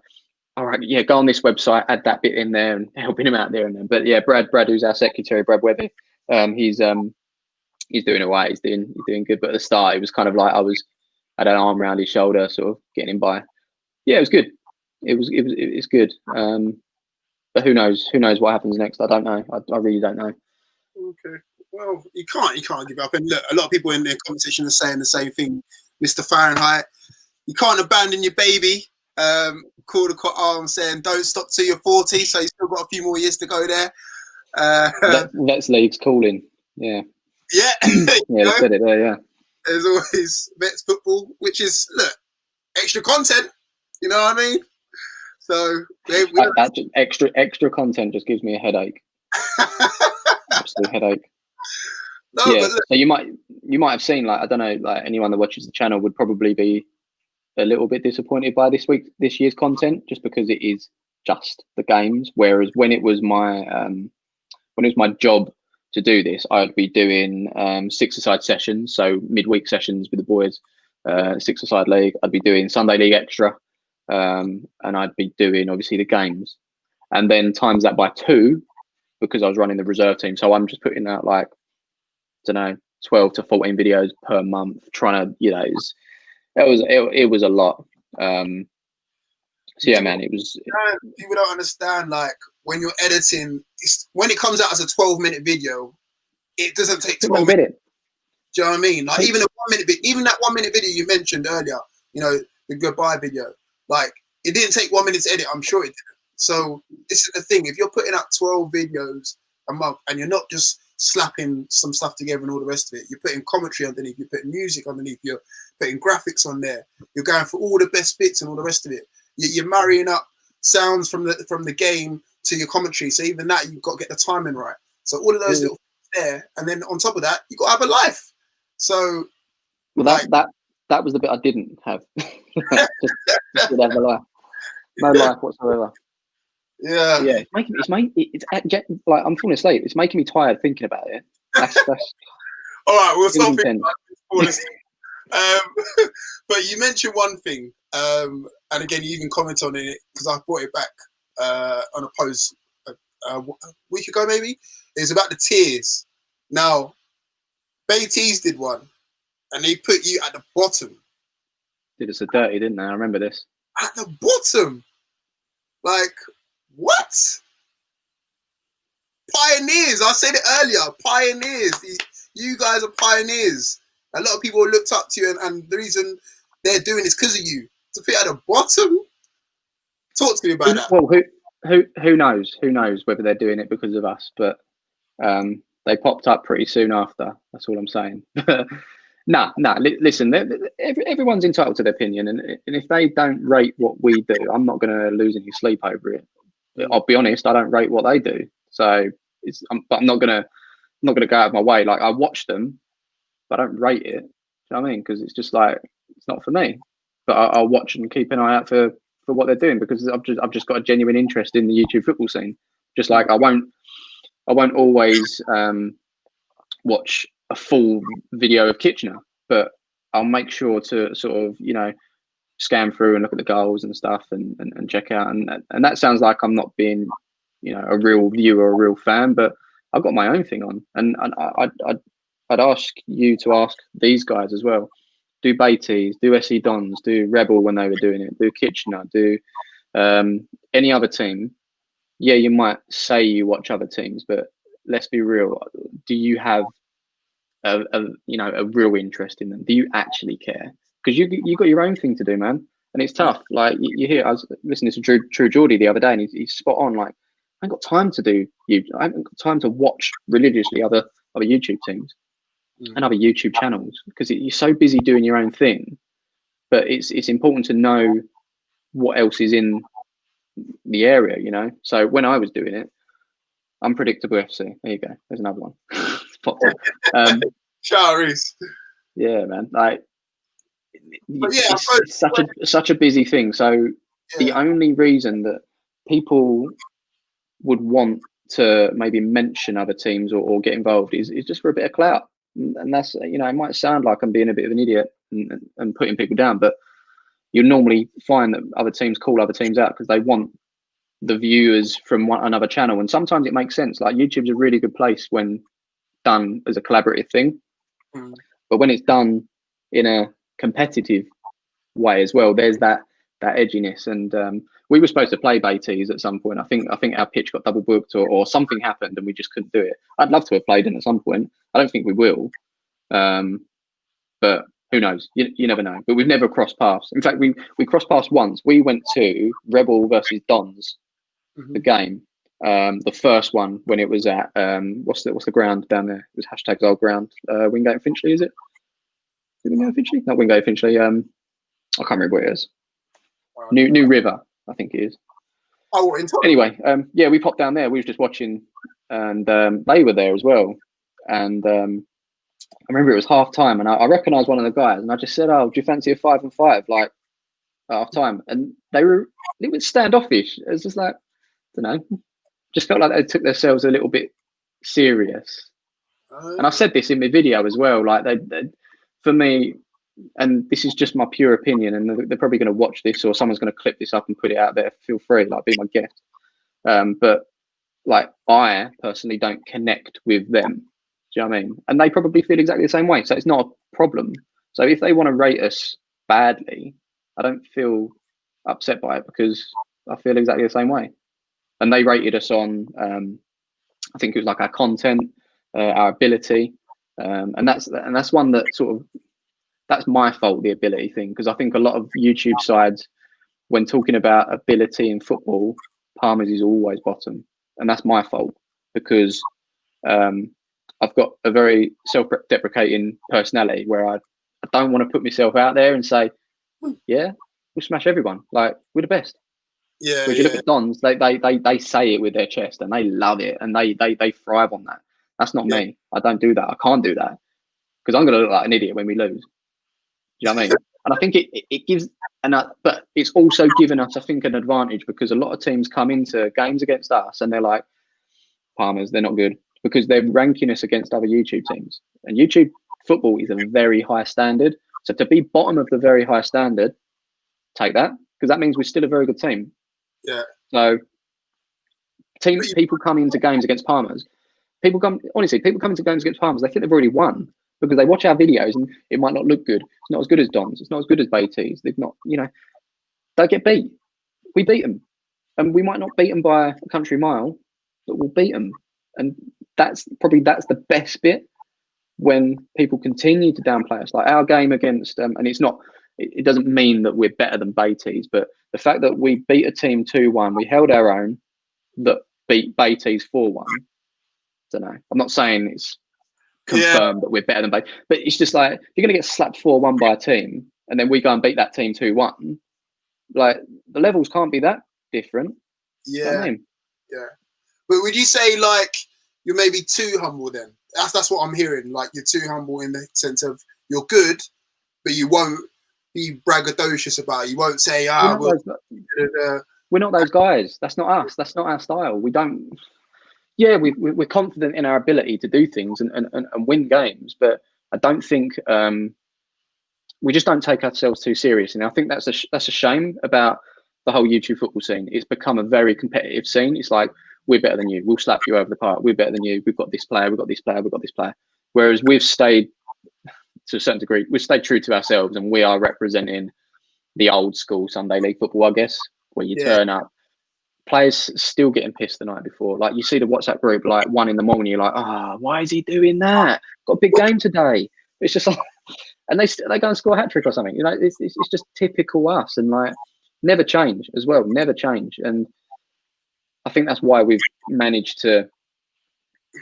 all right, yeah, go on this website, add that bit in there, and helping him out there and then. But yeah, Brad, who's our secretary, Brad Webby, he's doing all right. He's doing good. But at the start, it was kind of like I had an arm around his shoulder, sort of getting him by. Yeah, it was good. It's good. But who knows? Who knows what happens next? I don't know. I really don't know. Okay. Well, you can't give up. And look, a lot of people in the competition are saying the same thing, Mr. Fahrenheit. You can't abandon your baby. Call the arm saying don't stop till you're 40, so you've still got a few more years to go there. Vets League's calling. Yeah. Yeah. Yeah, they said it there, yeah. There's always Vets football, which is, look, extra content. You know what I mean? So extra content just gives me a headache. Absolute headache. No, yeah. So you might have seen, like, I don't know, like anyone that watches the channel would probably be a little bit disappointed by this year's content, just because it is just the games. Whereas when it was my job to do this, I'd be doing 6-a-side sessions, so midweek sessions with the boys, 6-a-side league. I'd be doing Sunday league extra, and I'd be doing obviously the games, and then times that by 2 because I was running the reserve team. So I'm just putting out like, I don't know, 12 to 14 videos per month, trying to, you know, it was a lot. So yeah, man, it was. People don't understand, like, when you're editing, when it comes out as a 12-minute video, it doesn't take 12 minutes. Do you know what I mean? Like, even that 1 minute video you mentioned earlier, you know, the goodbye video, like, it didn't take 1 minute to edit. I'm sure it didn't. So this is the thing: if you're putting out 12 videos a month and you're not just slapping some stuff together and all the rest of it, you're putting commentary underneath, you're putting music underneath, you're putting graphics on there, you're going for all the best bits and all the rest of it. You're marrying up sounds from the game to your commentary. So even that, you've got to get the timing right. So all of those little things there, and then on top of that, you've got to have a life. So, well, that was the bit I didn't have. just didn't have a life. No life whatsoever. Yeah. Yeah. It's like I'm falling asleep. It's making me tired thinking about it. That's all right. We'll stop thinking about this. But you mentioned one thing, and again, you even comment on it because I brought it back on a post a week ago, maybe. It's about the tiers. Now, Baiteze did one, and they put you at the bottom. Did us a dirty, didn't they? I remember this. At the bottom, like, what? Pioneers. I said it earlier. Pioneers. You guys are pioneers. A lot of people looked up to you, and the reason they're doing it is because of you. To put at the bottom. Talk to me about that. Well, who knows? Who knows whether they're doing it because of us? But they popped up pretty soon after. That's all I'm saying. Nah. Listen, everyone's entitled to their opinion, and if they don't rate what we do, I'm not going to lose any sleep over it. I'll be honest, I don't rate what they do, so but I'm not gonna go out of my way. Like, I watch them, but I don't rate it. Do you know what I mean? Because it's just like, it's not for me. But I'll watch and keep an eye out for what they're doing, because I've just got a genuine interest in the YouTube football scene. Just like I won't always watch a full video of Kitchener, but I'll make sure to sort of, you know, scan through and look at the goals and stuff and check out. And that sounds like I'm not being, you know, a real viewer, a real fan, but I've got my own thing on. And I'd ask you to ask these guys as well. Do Baiteze, do SE Dons, do Rebel when they were doing it, do Kitchener, do any other team. Yeah, you might say you watch other teams, but let's be real. Do you have a real interest in them? Do you actually care? Because you got your own thing to do, man, and it's tough. Like you hear, I was listening to True Geordie the other day, and he's spot on. Like, I ain't got time to do you. I haven't got time to watch religiously other YouTube teams and other YouTube channels because you're so busy doing your own thing. But it's important to know what else is in the area, you know. So when I was doing it, Unpredictable FC. There you go. There's another one. Rivalries. Yeah, man. Like, yeah, it's such a busy thing. So the only reason that people would want to maybe mention other teams or get involved is just for a bit of clout. And that's, you know, it might sound like I'm being a bit of an idiot and putting people down, but you normally find that other teams call other teams out because they want the viewers from another channel. And sometimes it makes sense. Like, YouTube's a really good place when done as a collaborative thing. But when it's done in a competitive way as well, there's that edginess. And we were supposed to play Baiteze at some point. I think our pitch got double booked or something happened and we just couldn't do it. I'd love to have played in at some point. I don't think we will. But who knows? You never know. But we've never crossed paths. In fact, we crossed paths once. We went to Rebel versus Dons, the game. The first one when it was at what's the ground down there? It was # old ground. Wingate and Finchley, is it? Is it Wingate and Finchley? Not Wingate and Finchley. I can't remember what it is. New River, I think it is. Oh, anyway, yeah, we popped down there. We were just watching, and they were there as well. And I remember it was half time, and I recognised one of the guys, and I just said, "Oh, do you fancy a 5-5?" Like half time, and they were standoffish. It was just like, I don't know, just felt like they took themselves a little bit serious. And I said this in my video as well. Like they for me, and this is just my pure opinion, and they're probably going to watch this, or someone's going to clip this up and put it out there. Feel free, like, be my guest. But like, I personally don't connect with them. Do you know what I mean? And they probably feel exactly the same way. So it's not a problem. So if they want to rate us badly, I don't feel upset by it because I feel exactly the same way. And they rated us on, I think it was like our content, our ability, and that's one that sort of, that's my fault, the ability thing, because I think a lot of YouTube sides, when talking about ability in football, Palmer's is always bottom, and that's my fault because I've got a very self-deprecating personality where I don't want to put myself out there and say, yeah, we'll smash everyone, like, we're the best. Yeah. If you look at Dons, they say it with their chest and they love it and they thrive on that. That's not me. I don't do that. I can't do that because I'm going to look like an idiot when we lose. Do you know what I mean? And I think it gives, but it's also given us, I think, an advantage because a lot of teams come into games against us and they're like, Palmers, they're not good because they're ranking us against other YouTube teams. And YouTube football is a very high standard. So to be bottom of the very high standard, take that because that means we're still a very good team. Yeah. So people come into games against Palmers. People come into games against Palmers. They think they've already won because they watch our videos and it might not look good. It's not as good as Dons. It's not as good as Baiteze. They've not, they get beat. We beat them, and we might not beat them by a country mile, but we'll beat them. And that's the best bit when people continue to downplay us. Like our game against, and it's not. It doesn't mean that we're better than Baiteze, but the fact that we beat a team 2-1, we held our own, that beat Baiteze 4-1. I don't know. I'm not saying it's confirmed that we're better than Baiteze, but it's just like, you're going to get slapped 4-1 by a team, and then we go and beat that team 2-1. Like, the levels can't be that different. Yeah. You know what I mean? Yeah. But would you say, like, you're maybe too humble then? That's what I'm hearing. Like, you're too humble in the sense of you're good, but you won't be braggadocious about it. You won't say, we're not those guys. That's not us. That's not our style. We don't. Yeah, we're confident in our ability to do things and win games, but I don't think we just don't take ourselves too seriously. And I think that's a shame about the whole YouTube football scene. It's become a very competitive scene. It's like, we're better than you. We'll slap you over the park. We're better than you. We've got this player. We've got this player. We've got this player. Whereas we've stayed, to a certain degree, we've stayed true to ourselves, and we are representing the old school Sunday league football, I guess, where you turn up. Players still getting pissed the night before. Like, you see the WhatsApp group, like 1 a.m, you're like, why is he doing that? Got a big game today. It's just like, and they go and score a hat trick or something. You know, it's just typical us, and like, never change as well, never change. And I think that's why we've managed to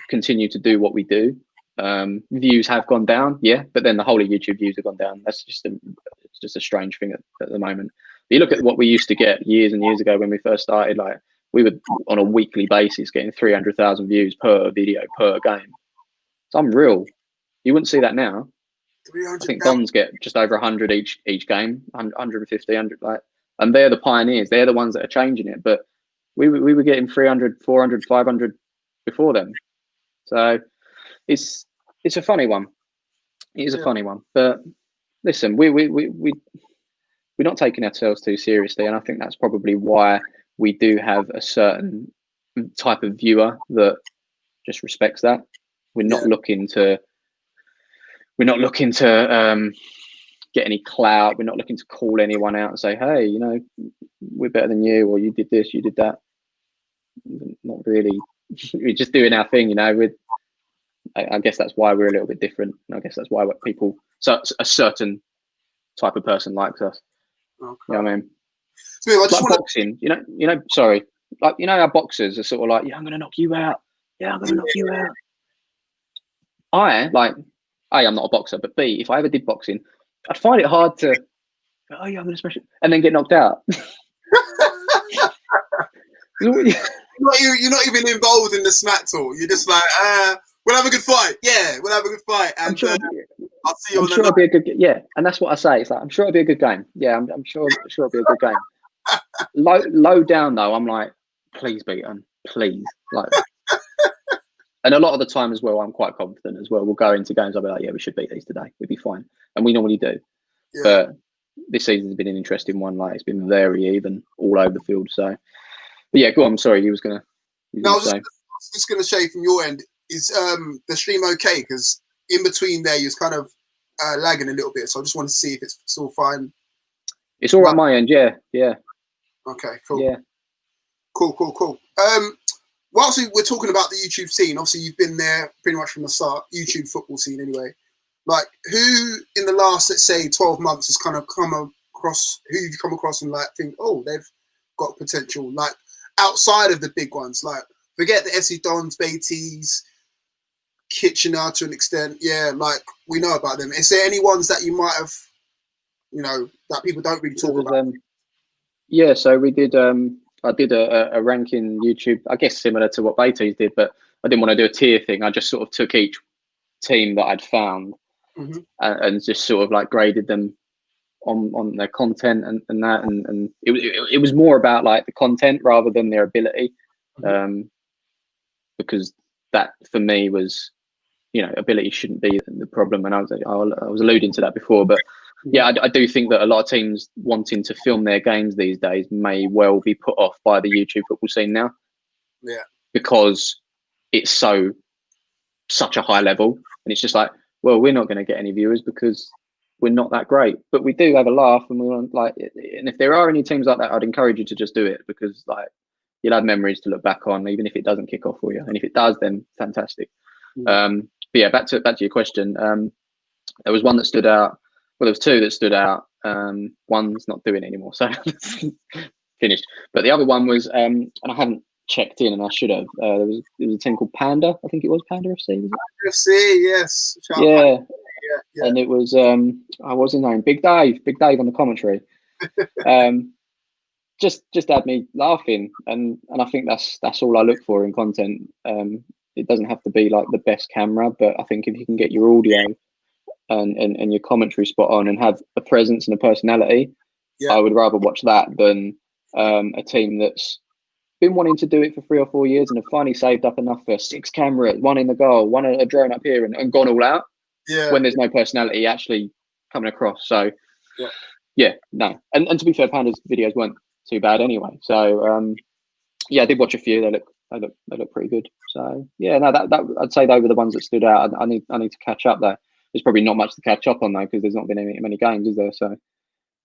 continue to do what we do. Views have gone down, but then the whole of YouTube views have gone down. That's just a strange thing at the moment. But you look at what we used to get years and years ago when we first started. Like, we were on a weekly basis getting 300,000 views per video per game. It's unreal. You wouldn't see that now. I think Dons get just over 100 each game, 150, 100, like, and they're the pioneers. They're the ones that are changing it. But we were getting 300, 400, 500 before them. So it's a funny one. It is a funny one. But listen, we're not taking ourselves too seriously, and I think that's probably why we do have a certain type of viewer that just respects that. We're not looking to get any clout. We're not looking to call anyone out and say, hey, you know, we're better than you, or you did this, you did that. Not really. We're just doing our thing, you know. I guess that's why we're a little bit different. And I guess that's why so a certain type of person likes us. Okay. You know what I mean? Smiv, like boxing, you know, sorry. Like, you know, our boxers are sort of like, I'm going to knock you out. Yeah, I'm going to knock you out. I'm not a boxer, but B, if I ever did boxing, I'd find it hard to, I'm going to smash it, and then get knocked out. You're not even involved in the smack talk. You're just like, we'll have a good fight. Yeah, we'll have a good fight. And I'll see you on the night. It'll be a good, and that's what I say. It's like, I'm sure it'll be a good game. Yeah, I'm sure it'll be a good game. Low down though, I'm like, please beat them, please. Like, and a lot of the time as well, I'm quite confident as well. We'll go into games, I'll be like, yeah, we should beat these today. We'll be fine, and we normally do. Yeah. But this season's been an interesting one. Like, it's been very even all over the field. So, but yeah, go on. I'm sorry, you was gonna. No, I was just gonna say from your end, is the stream okay? Because in between there, you're kind of lagging a little bit. So I just want to see if it's still fine. It's all right on my end. Yeah. Okay. Cool. Yeah. Cool. Whilst we're talking about the YouTube scene, obviously you've been there pretty much from the start, YouTube football scene anyway. Like, who in the last, let's say, 12 months has kind of come across, who you've come across and like think, oh, they've got potential, like outside of the big ones, like forget the FC Dons, Baiteze, Kitchener to an extent. Yeah, like we know about them. Is there any ones that you might have, you know, that people don't really talk about? Yeah, so we did. I did a ranking YouTube, I guess similar to what Baiteze did, but I didn't want to do a tier thing. I just sort of took each team that I'd found and just sort of like graded them on their content and that, and it was more about like the content rather than their ability, because that for me was, you know, ability shouldn't be the problem, and I was alluding to that before, but yeah, I do think that a lot of teams wanting to film their games these days may well be put off by the YouTube football scene now. Yeah, because it's such a high level, and it's just like, well, we're not going to get any viewers because we're not that great, but we do have a laugh, and we want, like, and if there are any teams like that, I'd encourage you to just do it, because like you'll have memories to look back on, even if it doesn't kick off for you, and if it does, then fantastic. But yeah, back to your question. There was one that stood out. Well, there was two that stood out. One's not doing it anymore, so finished. But the other one was, and I haven't checked in, and I should have. There was a team called Panda. I think it was Panda FC. Was it? FC, yes. Yeah. And it was what's his name? Big Dave on the commentary. Just had me laughing, and I think that's all I look for in content. It doesn't have to be like the best camera, but I think if you can get your audio and your commentary spot on and have a presence and a personality, I would rather watch that than a team that's been wanting to do it for 3 or 4 years and have finally saved up enough for 6 cameras, one in the goal, one a drone up here, and gone all out. Yeah. When there's no personality actually coming across. So yeah, no. And to be fair, Panda's videos weren't too bad anyway. So yeah, I did watch a few. They look pretty good. So yeah, no, that I'd say they were the ones that stood out. I need to catch up though. There's probably not much to catch up on though, because there's not been many games, is there? So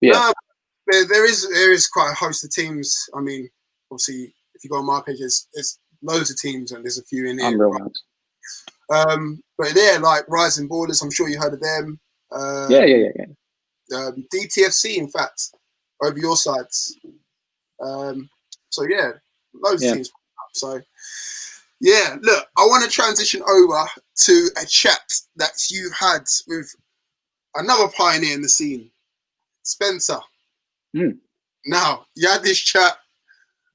yeah. No, there is quite a host of teams. I mean, obviously, if you go on my page, there's loads of teams, and there's a few in here. Unreal. But yeah, like Rising Borders, I'm sure you heard of them. Yeah. DTFC, in fact, over your sides. So yeah, loads of teams. So yeah, look, I want to transition over to a chat that you've had with another pioneer in the scene, Spencer. Now, you had this chat,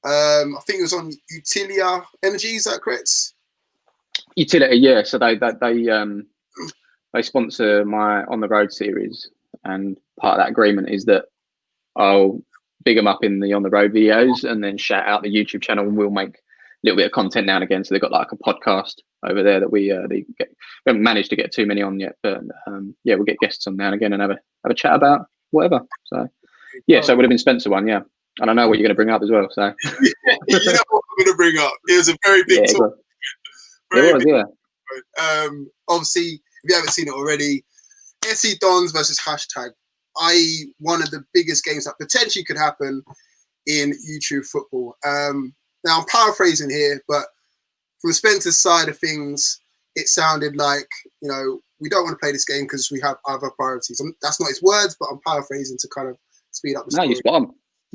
I think it was on Utilia Energy, is that correct? Utility, yeah. So they sponsor my On the Road series, and part of that agreement is that I'll big them up in the On the Road videos and then shout out the YouTube channel, and we'll make a little bit of content now and again. So they've got like a podcast over there that we haven't managed to get too many on yet, but yeah, we'll get guests on now and again and have a chat about whatever. So yeah, so it would have been Spencer one, yeah. And I know what you're going to bring up as well. So yeah, you know what I'm going to bring up. It was a very big talk. It was, yeah. Obviously, if you haven't seen it already, SE Dons versus hashtag, i.e. one of the biggest games that potentially could happen in YouTube football. Now, I'm paraphrasing here, but from Spencer's side of things, it sounded like, you know, we don't want to play this game because we have other priorities. That's not his words, but I'm paraphrasing to kind of speed up the story. No, you're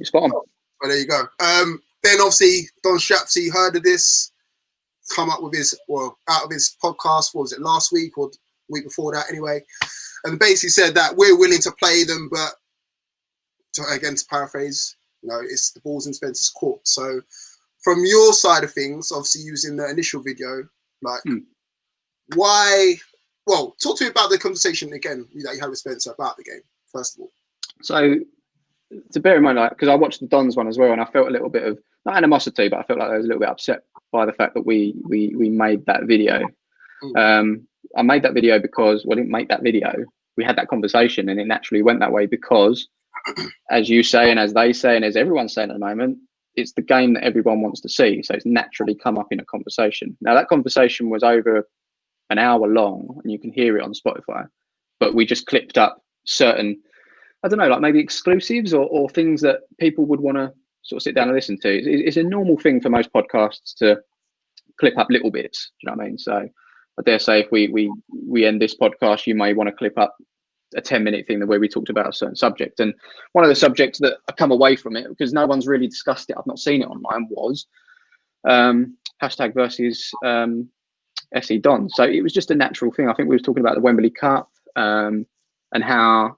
spot on. Oh, there you go. Then obviously Don Shapsy heard of this, come up with out of his podcast, what was it, last week or the week before that anyway, and basically said that we're willing to play them, but to paraphrase, you know, it's the ball's in Spencer's court. So from your side of things, obviously using the initial video, like why, well, talk to me about the conversation again that you had with Spencer about the game, first of all. So to bear in mind, like, because I watched the Dons one as well, and I felt a little bit of, not animosity, but I felt like I was a little bit upset by the fact that we made that video. I made that video because, well, I didn't make that video. We had that conversation, and it naturally went that way because, as you say, and as they say, and as everyone's saying at the moment, it's the game that everyone wants to see. So it's naturally come up in a conversation. Now, that conversation was over an hour long, and you can hear it on Spotify, but we just clipped up certain, I don't know, like maybe exclusives or things that people would want to sort of sit down and listen to. It's a normal thing for most podcasts to clip up little bits. Do you know what I mean? So I dare say if we end this podcast, you may want to clip up a 10-minute thing the way we talked about a certain subject. And one of the subjects that I come away from it, because no one's really discussed it, I've not seen it online, was hashtag versus SE Don. So it was just a natural thing. I think we were talking about the Wembley Cup and how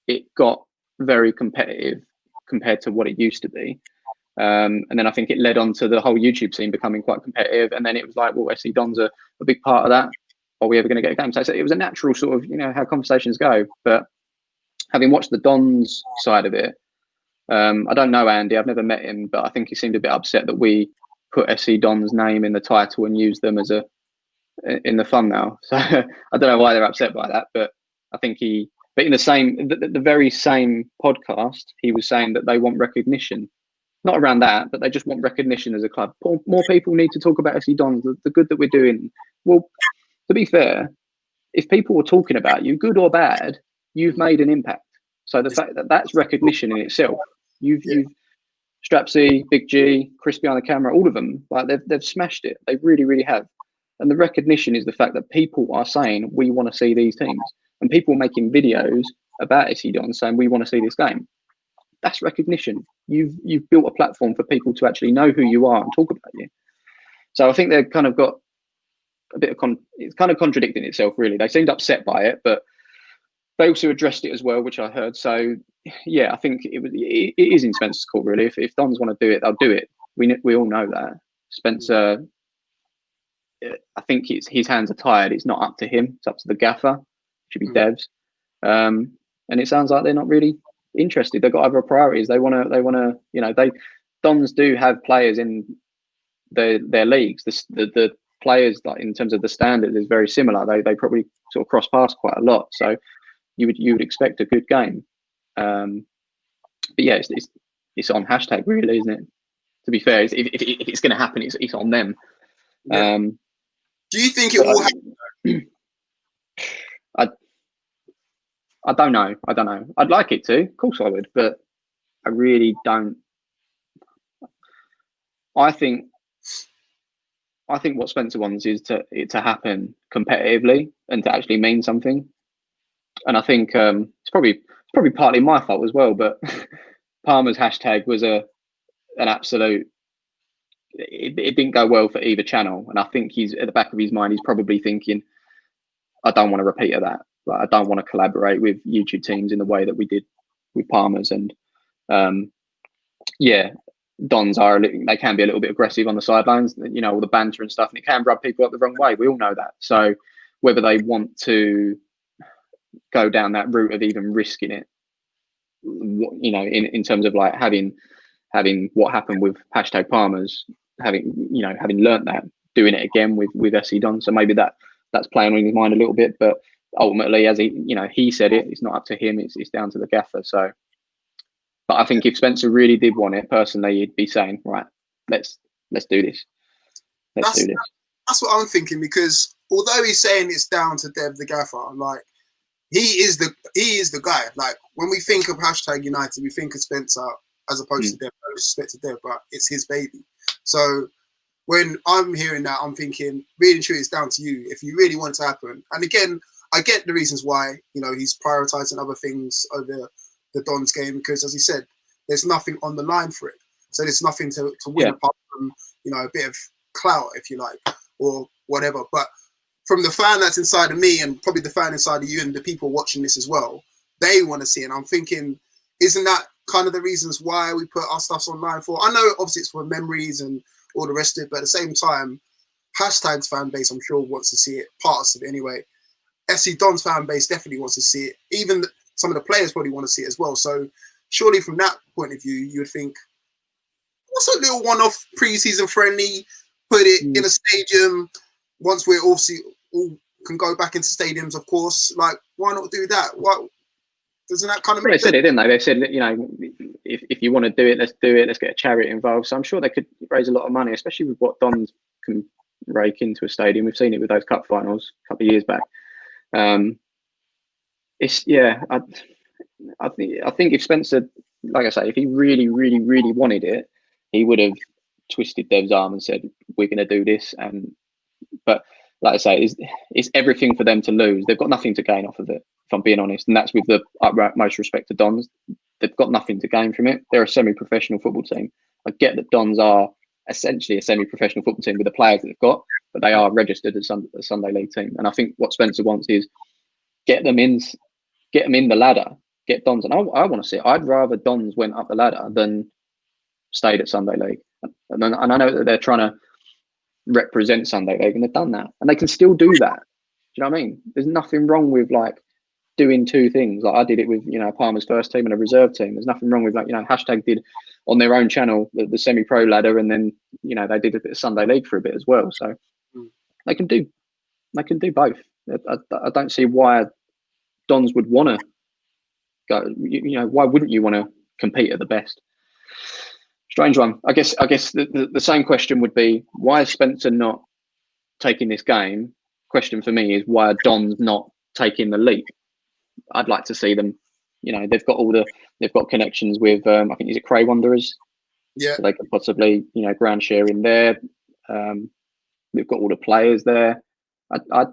it got very competitive compared to what it used to be. And then I think it led on to the whole YouTube scene becoming quite competitive. And then it was like, well, SE Don's a big part of that. Are we ever going to get a game? So it was a natural sort of, you know, how conversations go. But having watched the Dons side of it, I don't know Andy, I've never met him, but I think he seemed a bit upset that we put SE Don's name in the title and used them as in the thumbnail. So I don't know why they're upset by that, but I think but in the very same podcast, he was saying that they want recognition, not around that, but they just want recognition as a club. More people need to talk about SE Dons, the good that we're doing. Well, to be fair, if people were talking about you, good or bad, you've made an impact. So the fact that that's recognition in itself. You've Strapsy, Big G, Chris behind the camera, all of them, like they've smashed it. They really, really have. And the recognition is the fact that people are saying we want to see these teams, and people are making videos about SE Don saying we want to see this game. That's recognition. You've built a platform for people to actually know who you are and talk about you. So I think they've kind of got a bit of it's kind of contradicting itself, really. They seemed upset by it, but they also addressed it as well, which I heard. So yeah, I think it is in Spencer's court, really. If Dons want to do it, they'll do it. We all know that. Spencer, I think his hands are tied. It's not up to him. It's up to the gaffer. It should be Devs. And it sounds like they're not really interested. They've got other priorities. They want to, you know, Dons do have players in their leagues. The players, like in terms of the standard, is very similar. They probably sort of cross paths quite a lot. So you would expect a good game. But yeah, it's on hashtag really, isn't it? To be fair, if it's going to happen, it's on them. Yeah. Do you think it will happen? I don't know. I'd like it to, of course I would, but I really don't. I think what Spencer wants is it to happen competitively and to actually mean something. And I think it's probably partly my fault as well. But Palmer's hashtag was an absolute. It didn't go well for either channel, and I think he's at the back of his mind. He's probably thinking, I don't want to repeat of that. Like, I don't want to collaborate with YouTube teams in the way that we did with Palmer's. And yeah, Dons they can be a little bit aggressive on the sidelines, you know, all the banter and stuff, and it can rub people up the wrong way. We all know that. So whether they want to go down that route of even risking it, you know, in terms of like having what happened with hashtag Palmer's, having learnt that, doing it again with SC Don. So maybe that's playing on his mind a little bit, but ultimately, as he said it's not up to him, it's down to the gaffer. So, but I think if Spencer really did want it, personally, he'd be saying, right, let's do this. Let's do this. That's what I'm thinking, because although he's saying it's down to Dev the gaffer, like he is the guy. Like when we think of hashtag United, we think of Spencer as opposed to Dev. No disrespect to Dev, but it's his baby. So when I'm hearing that, I'm thinking, really and truly, it's down to you. If you really want it to happen, and again, I get the reasons why, you know, he's prioritizing other things over the Dons game, because as he said, there's nothing on the line for it. So there's nothing to win apart from, you know, a bit of clout, if you like, or whatever. But from the fan that's inside of me, and probably the fan inside of you and the people watching this as well, they want to see it. And I'm thinking, isn't that kind of the reasons why we put our stuffs online for? I know obviously it's for memories and all the rest of it, but at the same time, hashtag's fan base, I'm sure, wants to see it, parts of it anyway. SC Don's fan base definitely wants to see it. Even some of the players probably want to see it as well. So surely from that point of view, you would think, what's a little one-off pre-season friendly, put it in a stadium, once we're obviously all can go back into stadiums, of course, like, why not do that? Why doesn't that kind of make sense? They said it, didn't they? They said, you know, if you want to do it, let's do it. Let's get a charity involved. So I'm sure they could raise a lot of money, especially with what Dons can rake into a stadium. We've seen it with those cup finals a couple of years back. I think if Spencer, like I say, if he really, really, really wanted it, he would have twisted Dev's arm and said, "We're going to do this." But like I say, it's everything for them to lose. They've got nothing to gain off of it, if I'm being honest. And that's with the utmost respect to Dons. They've got nothing to gain from it. They're a semi-professional football team. I get that Dons are essentially a semi-professional football team with the players that they've got, but they are registered as a Sunday League team. And I think what Spencer wants is get them in the ladder, get Dons. And I want to see it. I'd rather Dons went up the ladder than stayed at Sunday League. And I know that they're trying to represent Sunday League, and they've done that, and they can still do that. Do you know what I mean? There's nothing wrong with like doing two things. Like I did it with, you know, Palmer's first team and a reserve team. There's nothing wrong with, like, you know, hashtag did on their own channel the semi-pro ladder, and then, you know, they did a bit of Sunday League for a bit as well. So they can do both. I don't see why Dons would want to go. You know, why wouldn't you want to compete at the best? Strange one. I guess the same question would be, why is Spencer not taking this game? Question for me is, why are Dons not taking the leap? I'd like to see them. You know, they've got connections with I think, is it Cray Wanderers? Yeah. So they could possibly, you know, ground share in there. We've got all the players there. I'd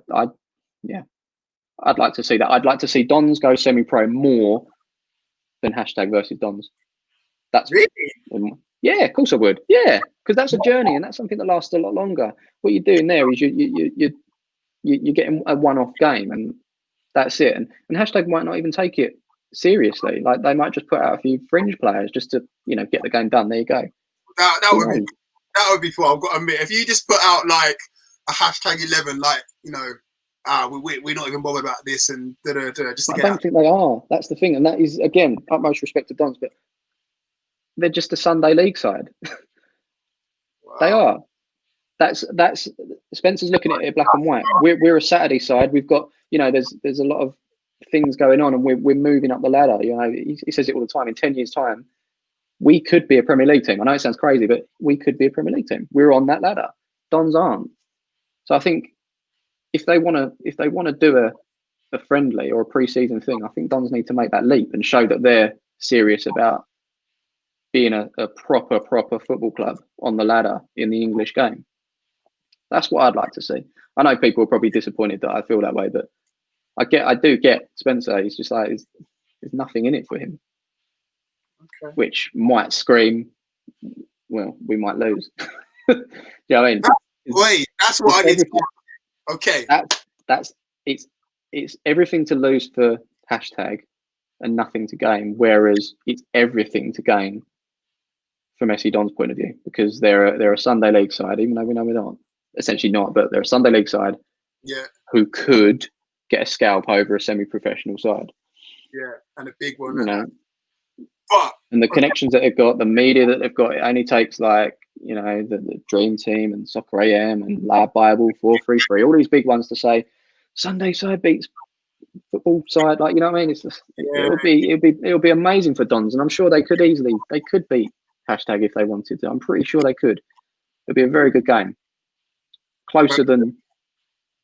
like to see that. I'd like to see Dons go semi-pro more than hashtag versus Dons. That's really. Yeah, of course I would. Yeah, because that's a journey, and that's something that lasts a lot longer. What you're doing there is you're getting a one-off game, and that's it. And hashtag might not even take it seriously. Like they might just put out a few fringe players just to, you know, get the game done. There you go. That would be cool. I've got to admit, if you just put out like a hashtag 11, like, you know, we're not even bothered about this and just to I don't think they are. That's the thing, and that is, again, utmost respect to Dons, but they're just a Sunday League side. Wow. They are. That's Spencer's looking at it black and white. We're a Saturday side. We've got, you know, there's a lot of things going on, and we're moving up the ladder. You know, he says it all the time. In 10 years' time, we could be a Premier League team. I know it sounds crazy, but we could be a Premier League team. We're on that ladder. Dons aren't. So I think if they want to do a friendly or a pre-season thing, I think Dons need to make that leap and show that they're serious about being a proper football club on the ladder in the English game. That's what I'd like to see. I know people are probably disappointed that I feel that way, but I do get Spencer. He's just like, there's nothing in it for him, okay. Which might scream, well, we might lose. You know what I mean? Wait, that's what I need to. Okay. That's it's everything to lose for hashtag and nothing to gain, whereas it's everything to gain from SC Don's point of view, because they're a Sunday League side, even though we know we're not. Essentially not, but they're a Sunday League side who could get a scalp over a semi-professional side. Yeah, and a big one. You know, but and the connections that they've got, the media that they've got, it only takes like, you know, the Dream Team and Soccer AM and Lab Bible 433, all these big ones to say Sunday side beats football side. Like, you know what I mean? It's just, it'll be amazing for Dons, and I'm sure they could beat hashtag if they wanted to. I'm pretty sure they could. It'll be a very good game. Closer than.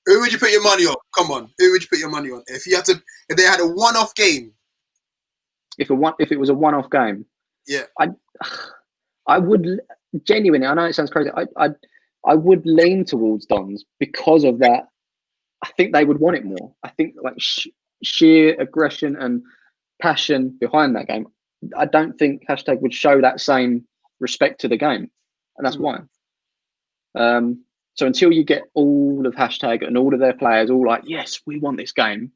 Who would you put your money on? Come on, who would you put your money on? If they had a one-off game. If it was a one-off game, yeah, I would genuinely. I know it sounds crazy. I would lean towards Dons because of that. I think they would want it more. I think like sheer aggression and passion behind that game. I don't think hashtag would show that same respect to the game, and that's why. So until you get all of hashtag and all of their players all like, yes, we want this game,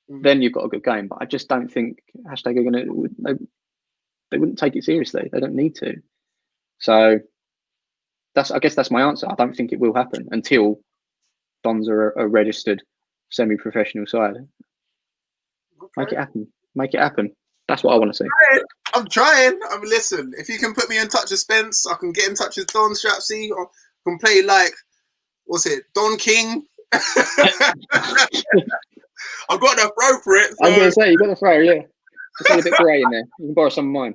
then you've got a good game. But I just don't think hashtag are going to. They wouldn't take it seriously. They don't need to. So I guess that's my answer. I don't think it will happen until Dons are a registered semi-professional side. Okay. Make it happen. Make it happen. That's what I want to see. I'm trying. Listen, if you can put me in touch with Spence, I can get in touch with Don Strapsy. I can play like, what's it, Don King? I've got enough throw for it. So. I was going to say, you've got the throw, yeah. Just a bit grey in there. You can borrow some of mine.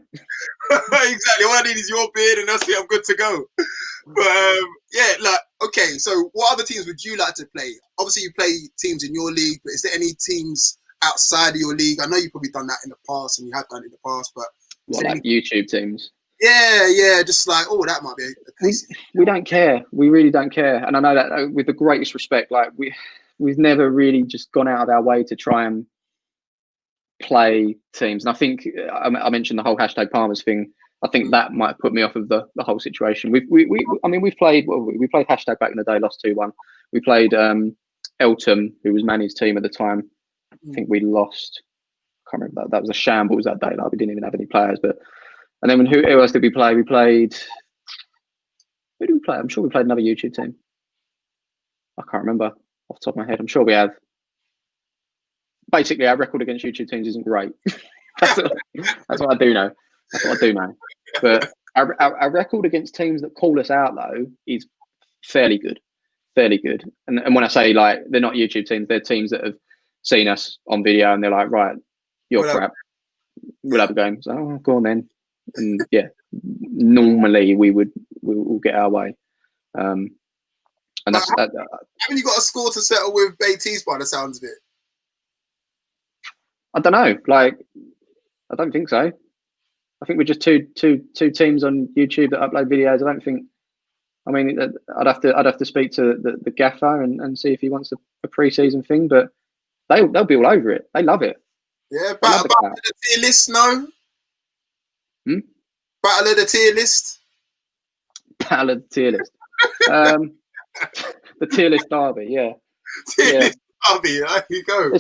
Exactly. All I need is your beard, and that's it. I'm good to go. But yeah, like, okay. So, what other teams would you like to play? Obviously, you play teams in your league, but is there any teams outside of your league? I know you've probably done that in the past, and you have done it in the past, but like YouTube teams? Yeah. Just like, oh, that might be a place. We don't care. We really don't care. And I know that with the greatest respect, like we've never really just gone out of our way to try and play teams. And I think I mentioned the whole hashtag Palmers thing. I think that might put me off of the whole situation. We've played hashtag back in the day, lost 2-1. We played Eltham, who was Manny's team at the time. I think we lost. I can't remember that was a shambles that day. Like we didn't even have any players. But and then who else did we play? We played. Who did we play? I'm sure we played another YouTube team. I can't remember off the top of my head. I'm sure we have. Basically, our record against YouTube teams isn't great. That's what I do know. That's what I do know. But our record against teams that call us out, though, is fairly good. Fairly good. And when I say, like, they're not YouTube teams, they're teams that have seen us on video and they're like, right, you're crap. We'll have a game. So, oh, go on then. And, yeah, normally we'll get our way. And that's that. Haven't you got a score to settle with Baiteze by the sounds of it? I don't know. Like, I don't think so. I think we're just two teams on YouTube that upload videos. I don't think. I mean, I'd have to speak to the gaffer and see if he wants a pre-season thing. But they'll be all over it. They love it. Yeah, battle of the tier list, no. Battle of the tier list. Battle of the tier list. The tier list derby, yeah. Tier list derby. There you go.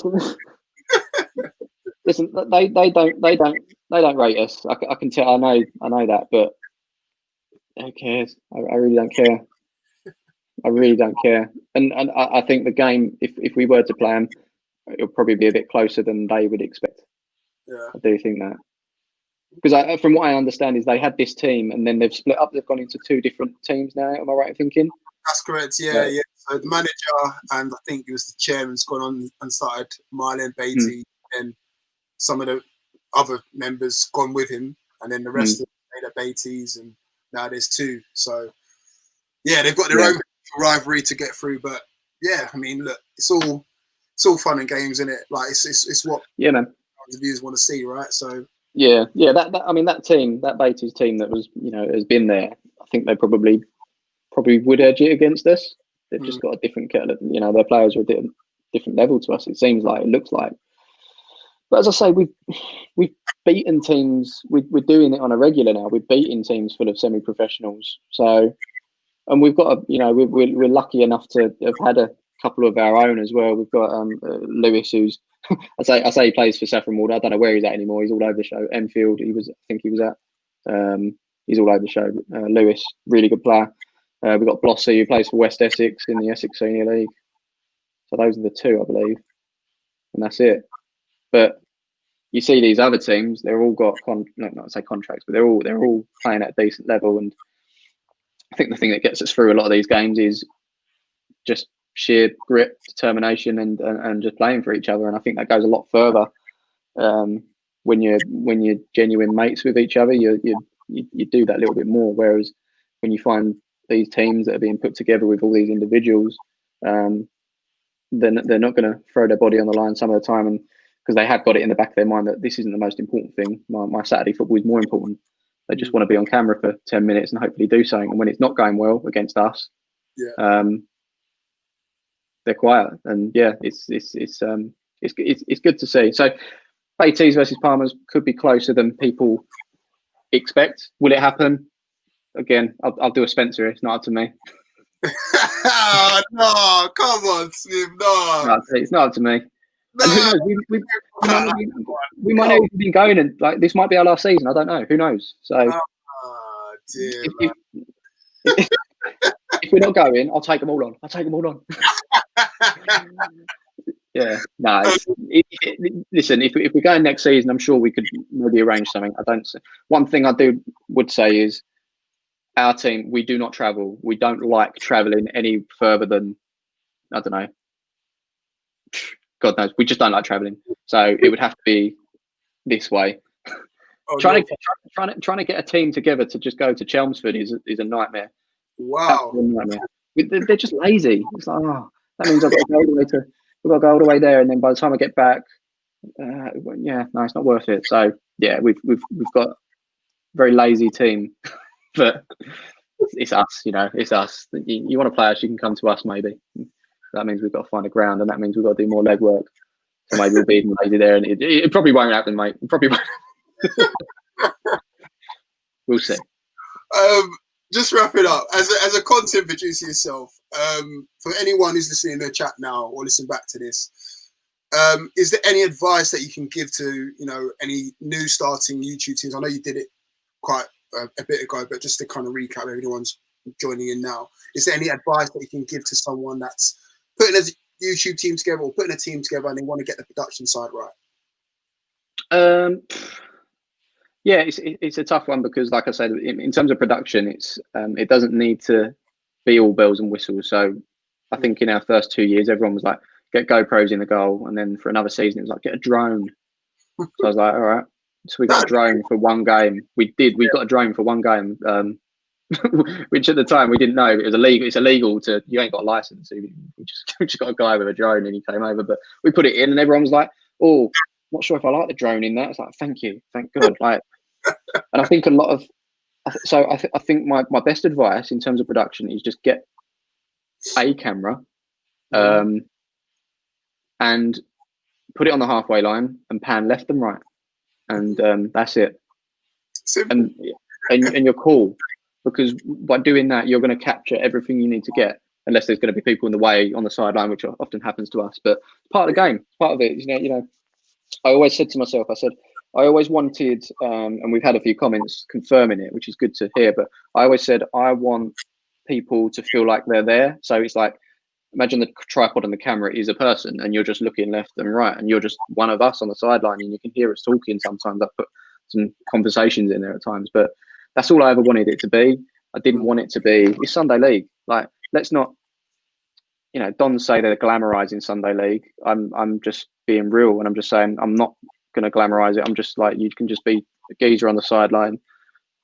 Listen, they don't rate us. I can tell. I know that, but who cares? I really don't care. I really don't care. And I think the game, if we were to play them, it'll probably be a bit closer than they would expect. Yeah, I do think that. Because from what I understand is they had this team and then they've split up. They've gone into 2 different teams now. Am I right in thinking? That's correct. Yeah. So the manager and I think it was the chairman's gone on and started Marlon Baiteze. then some of the other members gone with him, and then the rest of them made a Baiteze, and now there's 2. So yeah, they've got their own rivalry to get through. But yeah, I mean, look, it's all fun and games, isn't it? Like it's what man, the viewers want to see, right? So yeah. That I mean, that team, that Baiteze team that was, has been there. I think they probably would edge it against us. They've just got a different kind of, their players are a different level to us. It seems like, it looks like. But as I say, we've beaten teams. We're doing it on a regular now. We're beating teams full of semi-professionals. So, and we've got we're lucky enough to have had a couple of our own as well. We've got Lewis, who's I say he plays for Saffron Walden. I don't know where he's at anymore. He's all over the show. Enfield, I think he was at. He's all over the show. Lewis, really good player. We've got Blossy, who plays for West Essex in the Essex Senior League. So those are the 2, I believe, and that's it. But you see these other teams; they're all got not to say contracts, but they're all playing at a decent level. And I think the thing that gets us through a lot of these games is just sheer grit, determination, and just playing for each other. And I think that goes a lot further when you're genuine mates with each other. You do that a little bit more. Whereas when you find these teams that are being put together with all these individuals, they're not going to throw their body on the line some of the time, and because they have got it in the back of their mind that this isn't the most important thing. My Saturday football is more important. They just want to be on camera for 10 minutes and hopefully do something. And when it's not going well against us, they're quiet. And yeah, it's good to see. So Baiteze versus Palmer's could be closer than people expect. Will it happen? Again, I'll do a Spencer. It's not up to me. No, come on, Smiv. No, it's not up to me. No. And who knows? We might not even be going, and like this might be our last season. I don't know. Who knows? So if we're not going, I'll take them all on. Yeah, no. Listen, if we're going next season, I'm sure we could maybe arrange something. One thing I would say is our team. We do not travel. We don't like traveling any further than, I don't know. God knows, we just don't like traveling. So it would have to be this way. Trying to get a team together to just go to Chelmsford is a nightmare. Wow. They're just lazy. It's like, that means I've got to go all the way there, and then by the time I get back, it's not worth it. So yeah, we've got a very lazy team, but it's us. It's us. You want to play us, you can come to us maybe. That means we've got to find a ground, and that means we've got to do more legwork. So maybe we'll be even lazy there, and it probably won't happen, mate. It probably won't. We'll see. Just wrap it up. As a content producer yourself, for anyone who's listening in the chat now or listening back to this, is there any advice that you can give to any new starting YouTube teams? I know you did it quite a bit ago, but just to kind of recap, everyone's joining in now. Is there any advice that you can give to someone that's putting a YouTube team together or putting a team together and they want to get the production side right? Yeah, it's a tough one because, like I said, in terms of production, it doesn't need to be all bells and whistles. So I think in our first 2 years, everyone was like, get GoPros in the goal, and then for another season, it was like, get a drone. So I was like, all right. So we got a drone for one game. We got a drone for one game, which at the time we didn't know it was illegal. It's illegal to, you ain't got a license. So we just got a guy with a drone, and he came over. But we put it in, and everyone was like, oh, not sure if I like the drone in that. It's like, thank you, thank God. Like, and I think a lot of, so I think my best advice in terms of production is just get a camera, and put it on the halfway line and pan left and right, and that's it. Simple. And you're cool, because by doing that you're going to capture everything you need to get, unless there's going to be people in the way on the sideline, which often happens to us. But it's part of the game, part of it. I always said to myself, I always wanted, and we've had a few comments confirming it, which is good to hear, but I always said I want people to feel like they're there. So it's like, imagine the tripod and the camera is a person, and you're just looking left and right, and you're just one of us on the sideline, and you can hear us talking sometimes. I put some conversations in there at times, but that's all I ever wanted it to be. I didn't want it to be, it's Sunday League. Like, let's not, you know, Don say they're glamorizing Sunday League. I'm just being real, and I'm just saying I'm not going to glamorize it. I'm just like, you can just be a geezer on the sideline,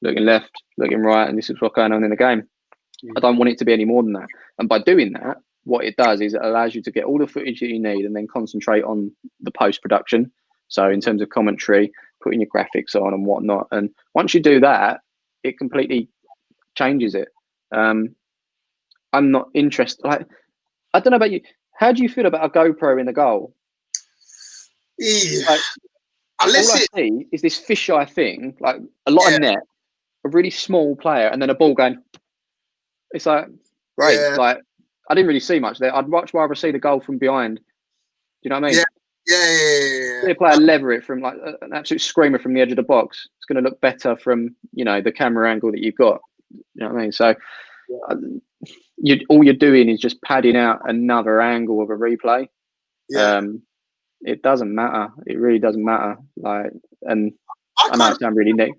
looking left, looking right, and this is what's going on in the game. I don't want it to be any more than that. And by doing that, what it does is it allows you to get all the footage that you need and then concentrate on the post-production. So in terms of commentary, putting your graphics on and whatnot. And once you do that, it completely changes it. I'm not interested. Like, I don't know about you. How do you feel about a GoPro in the goal? Yeah. Like, all I see is this fisheye thing, like a lot of net, a really small player, and then a ball going. It's like, great. Yeah. Like, I didn't really see much there. I'd much rather see the goal from behind. Do you know what I mean? Yeah. See a player lever it from like an absolute screamer from the edge of the box. It's going to look better from, you know, the camera angle that you've got. You know what I mean? So all you're doing is just padding out another angle of a replay. Yeah. It doesn't matter. It really doesn't matter. Like, and I know it sounds really neat.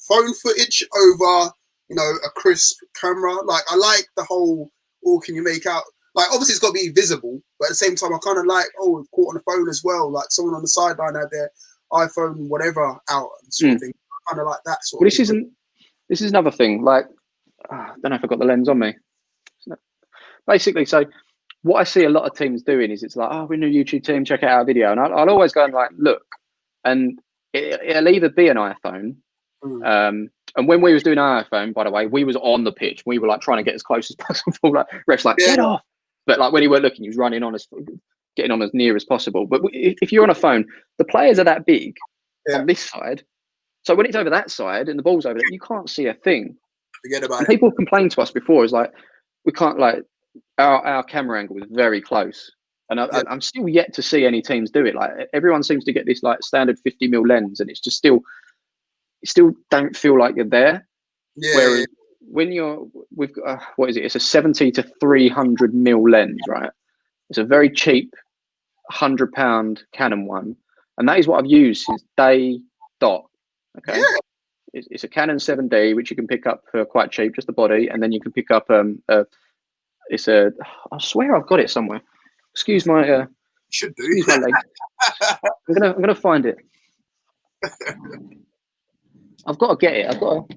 Phone footage over, you know, a crisp camera. Like, I like the whole, or can you make out? Like, obviously it's got to be visible, but at the same time, I kind of like, it's caught on the phone as well. Like, someone on the sideline had their iPhone, whatever, out and sort of thing. I kind of like that sort of thing. This is another thing. Like, I don't know if I've got the lens on me. Basically, so what I see a lot of teams doing is it's like, we're a new YouTube team, check out our video. And I'll always go and like, look, and it'll either be an iPhone. And when we was doing our iPhone, by the way, we was on the pitch. We were like trying to get as close as possible. Like, refs like, get off. But like when he weren't looking, he was running on getting on as near as possible. But if you're on a phone, the players are that big on this side. So when it's over that side and the ball's over there, you can't see a thing. Forget about and it. People complained to us before. It's like, we can't, like, our camera angle is very close. And I'm still yet to see any teams do it. Like, everyone seems to get this like standard 50mm lens, and it's just still don't feel like you're there. Whereas when we've got what is it? It's a 70 to 300mm lens, right? It's a very cheap £100 Canon one, and that is what I've used since day dot. Okay, it's a Canon 7D, which you can pick up for quite cheap, just the body, and then you can pick up I swear I've got it somewhere. Excuse my should do. Excuse my leg. I'm gonna find it. I've got to get it. I've got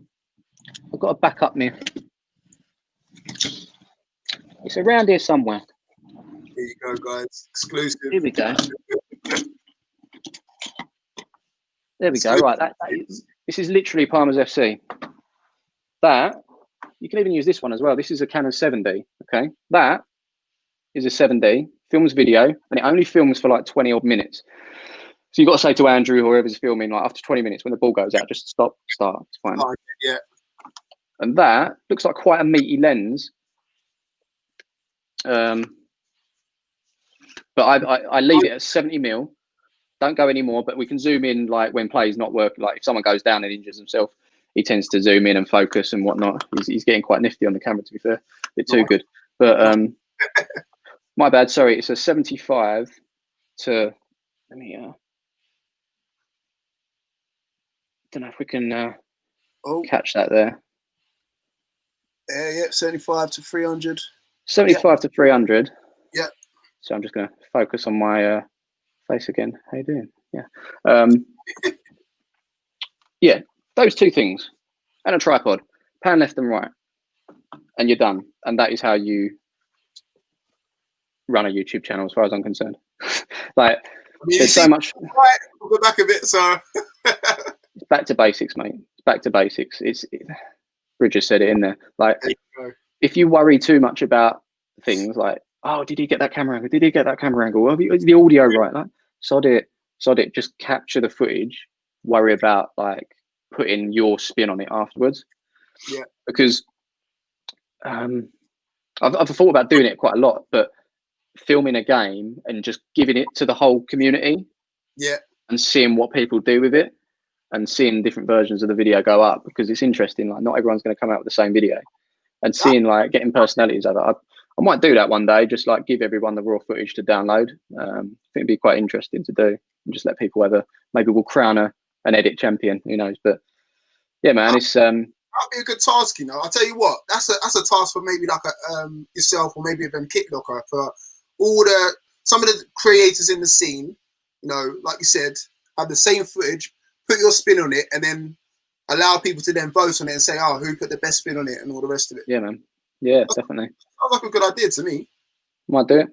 to back up me. It's around here somewhere. Here you go, guys. Exclusive. Here we go. There we go. Right. This is literally Palmer's FC. That, you can even use this one as well. This is a Canon 7D. Okay. That is a 7D, films video, and it only films for like 20 odd minutes. So you've got to say to Andrew, whoever's filming, like after 20 minutes when the ball goes out, just stop, start. It's fine. Oh, yeah. And that looks like quite a meaty lens. But I leave it at 70mm. Don't go anymore, but we can zoom in like when play's not working. Like if someone goes down and injures himself, he tends to zoom in and focus and whatnot. He's getting quite nifty on the camera, to be fair. A bit too good. But my bad, sorry. It's a 75 to, let me, don't know if we can catch that there. Yeah, 75 to 300. 75 to 300. Yeah. So I'm just going to focus on my face again. How you doing? Yeah. Yeah, those two things and a tripod, pan left and right, and you're done. And that is how you run a YouTube channel, as far as I'm concerned. Like, there's so much. Right, we'll go back a bit. So it's back to basics, mate. It's back to basics. Bridges said it in there. Like, if you worry too much about things like, oh, did he get that camera angle? Did he get that camera angle? Well, is the audio right? Like, sod it. Just capture the footage. Worry about like putting your spin on it afterwards. Yeah. Because I've thought about doing it quite a lot, but filming a game and just giving it to the whole community. Yeah. And seeing what people do with it and seeing different versions of the video go up, because it's interesting. Like, not everyone's going to come out with the same video, and seeing like getting personalities of it. I might do that one day, just like give everyone the raw footage to download. I think it'd be quite interesting to do, and just let people maybe we'll crown an edit champion, who knows. But yeah, man, it's I be a good task, you know. I'll tell you what, that's a task for maybe like a yourself or maybe even Kicklocker for all some of the creators in the scene, you know, like you said, have the same footage, put your spin on it, and then allow people to then vote on it and say, oh, who put the best spin on it and all the rest of it. Yeah, man. Yeah, definitely. Sounds like a good idea to me. Might do it.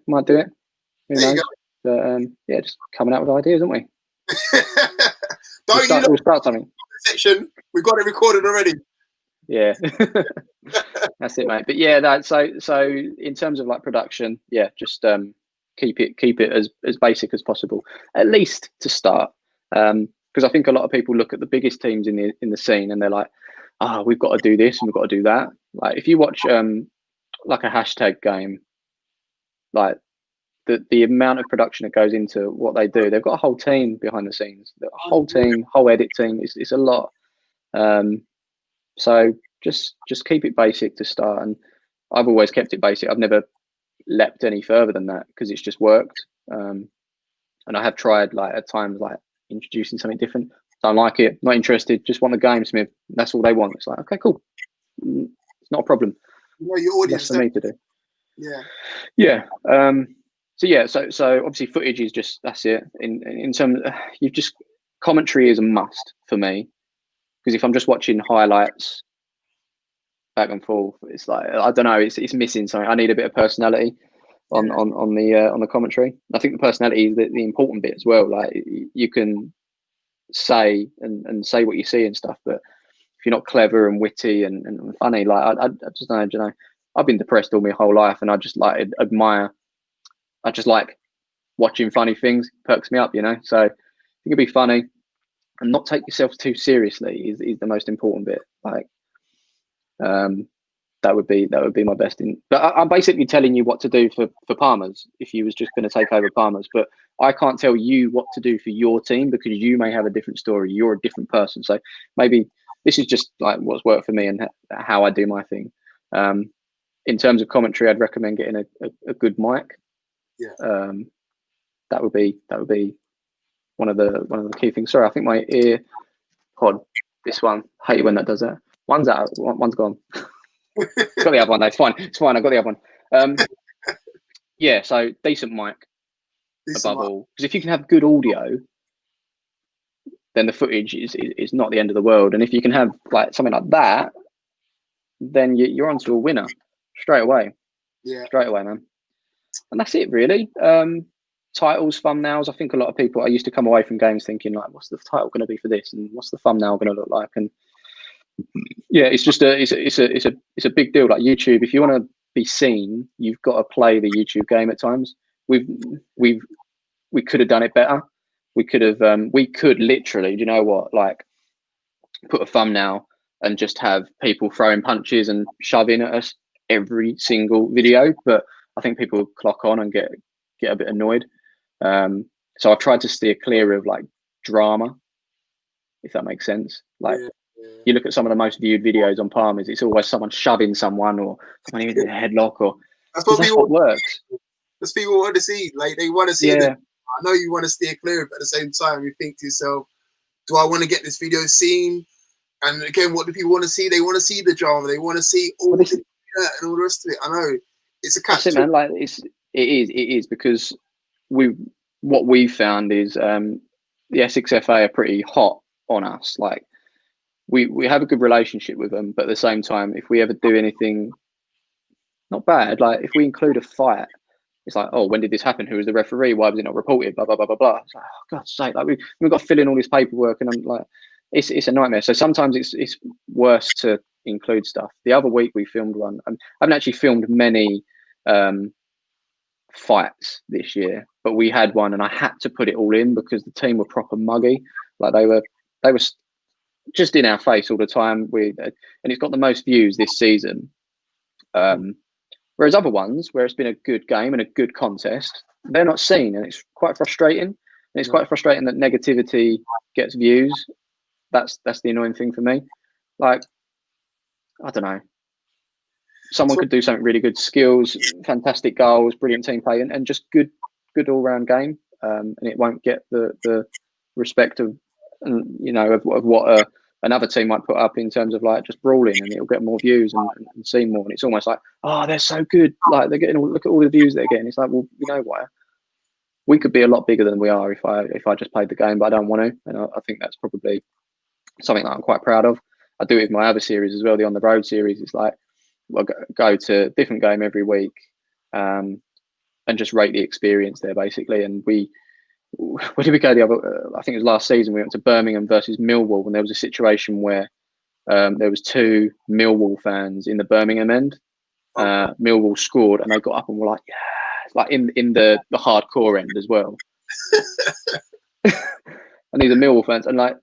Who there knows? But yeah, just coming out with ideas, aren't we? Don't we'll start something. Section. We've got it recorded already. Yeah. That's it, mate. But yeah, so in terms of like production, yeah, just keep it as basic as possible, at least to start. Because I think a lot of people look at the biggest teams in the scene and they're like, we've got to do this and we've got to do that. Like if you watch like a hashtag game, like the amount of production that goes into what they do, they've got a whole team behind the scenes, whole edit team. It's a lot. So just keep it basic to start, and I've always kept it basic. I've never leapt any further than that because it's just worked. And I have tried like at times like introducing something different. Don't like it, not interested, just want the game, Smiv. That's all they want. It's like, okay, cool. It's not a problem. You know, your audience. That's for me to do. Yeah. So obviously footage is just, that's it. In terms of, commentary is a must for me, because if I'm just watching highlights back and forth, it's like, I don't know, it's missing something. I need a bit of personality on the commentary. I think the personality is the important bit as well. Like you can say and say what you see and stuff, but if you're not clever and witty and funny, like I just don't know, I've been depressed all my whole life, and I just like admire. I just like watching funny things. Perks me up, you know. So you can be funny and not take yourself too seriously is the most important bit. Like, that would be my best. But I'm basically telling you what to do for Palmer's if you was just going to take over Palmer's. But I can't tell you what to do for your team because you may have a different story. You're a different person. So maybe this is just like what's worked for me and how I do my thing. In terms of commentary, I'd recommend getting a good mic. Yeah. That would be one of the key things. Sorry, I think my ear pod, this one, I hate it when that does that. One's out, one's gone. Got the other one though. It's fine. I got the other one. Yeah, so decent mic above all, because if you can have good audio, then the footage is not the end of the world. And if you can have like something like that, then you're onto a winner straight away. Yeah, straight away, man. And that's it, really. Titles, thumbnails. I think a lot of people, I used to come away from games thinking like, what's the title going to be for this, and what's the thumbnail going to look like? And yeah, it's just it's a big deal. Like YouTube, if you want to be seen, you've got to play the YouTube game at times. We could have done it better. We could literally, do you know what? Like, put a thumbnail and just have people throwing punches and shoving at us every single video. But I think people would clock on and get a bit annoyed. So I've tried to steer clear of like drama, if that makes sense. Like, you look at some of the most viewed videos on Palmer's, it's always someone shoving someone or someone in a headlock, or that's what works. That's people want to see. Like, they want to see it. I know you want to steer clear of it, but at the same time, you think to yourself, do I want to get this video seen? And again, what do people want to see? They want to see the drama. They want to see all and all the rest of it. I know it's a catch. That's it, man. Like, it is because what we've found is the SXFA are pretty hot on us. Like, we have a good relationship with them, but at the same time, if we ever do anything not bad, like if we include a fight, it's like, oh, when did this happen? Who was the referee? Why was it not reported? Blah blah blah blah blah. It's like, oh, God's sake! Like we've got to fill in all this paperwork, and I'm like, it's a nightmare. So sometimes it's worse to include stuff. The other week we filmed one. I haven't actually filmed many fights this year, but we had one, and I had to put it all in because the team were proper muggy. Like they were just in our face all the time. And it's got the most views this season. Whereas other ones, where it's been a good game and a good contest, they're not seen, and it's quite frustrating. And it's quite frustrating that negativity gets views. That's the annoying thing for me. Like, I don't know. Someone could do something really good, skills, fantastic goals, brilliant team play, and just good all round game, and it won't get the respect of what another team might put up in terms of like just brawling, and it'll get more views and see more. And it's almost like, oh, they're so good. Like they're getting, look at all the views they're getting. It's like, well, you know what? We could be a lot bigger than we are if I just played the game, but I don't want to. And I think that's probably something that I'm quite proud of. I do it with my other series as well, the On the Road series. It's like, I'll go to a different game every week, and just rate the experience there basically. And where did we go the other? I think it was last season. We went to Birmingham versus Millwall, and there was a situation where there was 2 Millwall fans in the Birmingham end. Millwall scored, and they got up and were like, "Yeah!" Like in the hardcore end as well. And these are Millwall fans, and like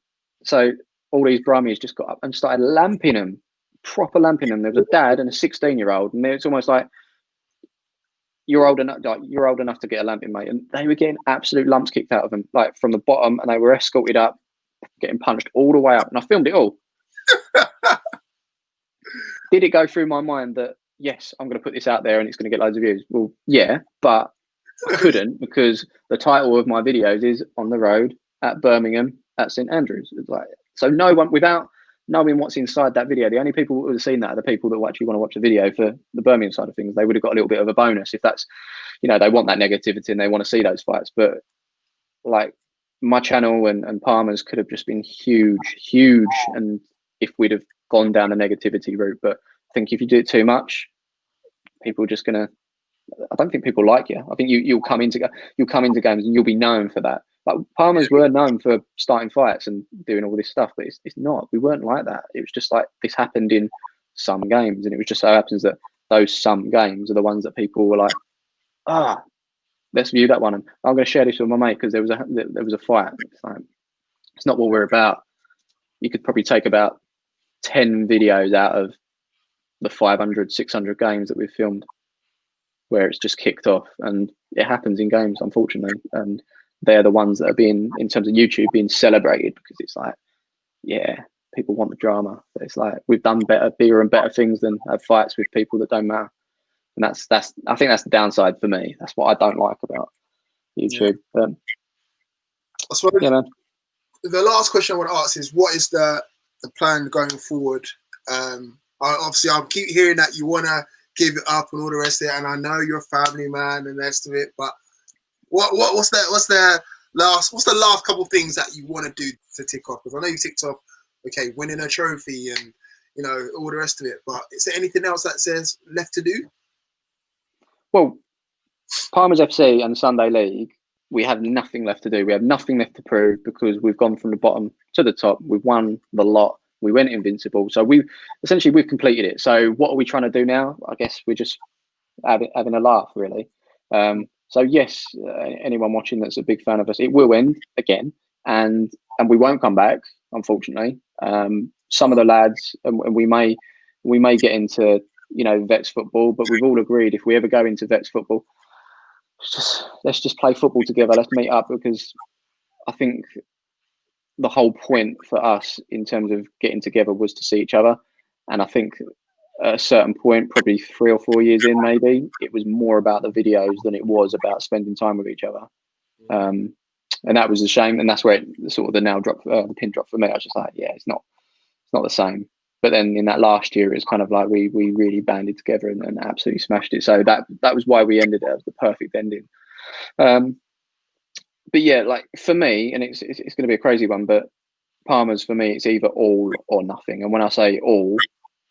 so, all these Brummies just got up and started lamping them, proper lamping them. There was a dad and a 16-year-old, and it's almost like, you're old enough to get a lamping, mate. And they were getting absolute lumps kicked out of them, like from the bottom, and they were escorted up, getting punched all the way up. And I filmed it all. Did it go through my mind that, yes, I'm going to put this out there and it's going to get loads of views? Well, yeah, but I couldn't, because the title of my videos is On the Road at Birmingham at St Andrews. It's like, so no one, without knowing what's inside that video, the only people who would have seen that are the people that actually want to watch the video for the Birmingham side of things. They would have got a little bit of a bonus if that's, they want that negativity and they want to see those fights. But like my channel and Palmer's could have just been huge. And if we'd have gone down the negativity route, but I think if you do it too much, people are just gonna. I don't think people like you. I think you'll come into games and you'll be known for that. Like Palmer's were known for starting fights and doing all this stuff, but it's not. We weren't like that. It was just like this happened in some games, and it was just so happens that those some games are the ones that people were like, let's view that one, and I'm going to share this with my mate because there was a fight. It's like, it's not what we're about. You could probably take about 10 videos out of the 500, 600 games that we've filmed where it's just kicked off, and it happens in games, unfortunately. And they're the ones that are being, in terms of YouTube, being celebrated because it's like, yeah, people want the drama. But it's like, we've done bigger and better things than have fights with people that don't matter. And that's I think that's the downside for me. That's what I don't like about YouTube. Yeah. Yeah, man. The last question I want to ask is, what is the plan going forward? Obviously, I keep hearing that you want to give it up and all the rest of it, and I know you're a family man and the rest of it, but what's the last couple of things that you want to do to tick off? Because I know you ticked off, okay, winning a trophy and all the rest of it, but is there anything else that says left to do? Well, Palmer's FC and the Sunday League, we have nothing left to do. We have nothing left to prove because we've gone from the bottom to the top. We've won the lot. We went invincible. So we've completed it. So what are we trying to do now? I guess we're just having a laugh, really. So yes, anyone watching that's a big fan of us, it will end again, and we won't come back, unfortunately. Some of the lads, and we may get into vets football, but we've all agreed if we ever go into vets football, let's just play football together. Let's meet up, because I think the whole point for us in terms of getting together was to see each other. And I think at a certain point, probably 3 or 4 years in, maybe it was more about the videos than it was about spending time with each other. And that was a shame. And that's where the pin dropped for me. I was just like, yeah, it's not the same. But then in that last year, it's kind of like we really banded together and absolutely smashed it. So that was why we ended it. It was the perfect ending. But yeah, like for me, and it's going to be a crazy one, but Palmer's for me, it's either all or nothing. And when I say all,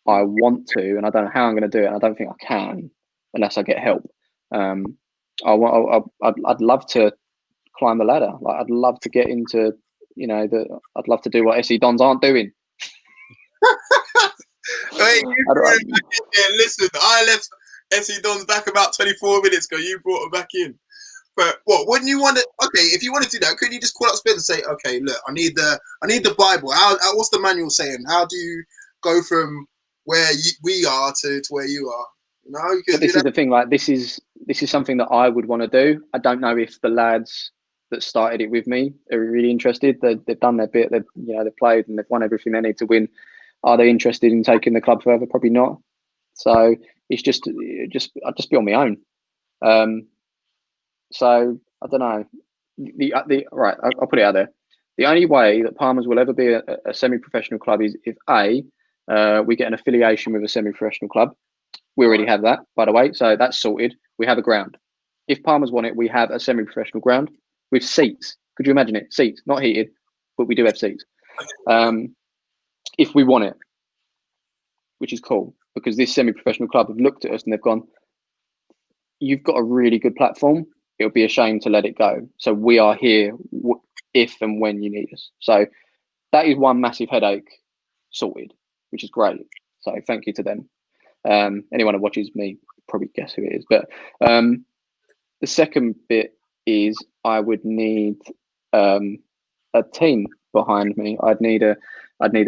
I want to, and I don't know how I'm going to do it. And I don't think I can unless I get help. I'd love to climb the ladder. Like I'd love to get into, I'd love to do what SE Dons aren't doing. Hey, listen, I left SE Dons back about 24 minutes ago. You brought it back in. But wouldn't you want to? Okay, if you want to do that, couldn't you just call up Spence and say, "Okay, look, I need the Bible. What's the manual saying? How do you go from where we are to where you are?" But this is the thing. Like this is something that I would want to do. I don't know if the lads that started it with me are really interested. They've done their bit. They've played and they've won everything they need to win. Are they interested in taking the club further? Probably not. So it's I'll just be on my own. So I don't know. Right, I'll put it out there. The only way that Palmer's will ever be a semi-professional club is if we get an affiliation with a semi-professional club. We already have that, by the way, so that's sorted. We have a ground. If Palmer's want it, we have a semi-professional ground with seats. Could you imagine it? Seats, not heated, but we do have seats. If we want it, which is cool, because this semi-professional club have looked at us and they've gone, you've got a really good platform. It would be a shame to let it go. So we are here if and when you need us. So that is one massive headache sorted, which is great. So thank you to them. Anyone who watches me probably guess who it is. But the second bit is I would need a team behind me. I'd need a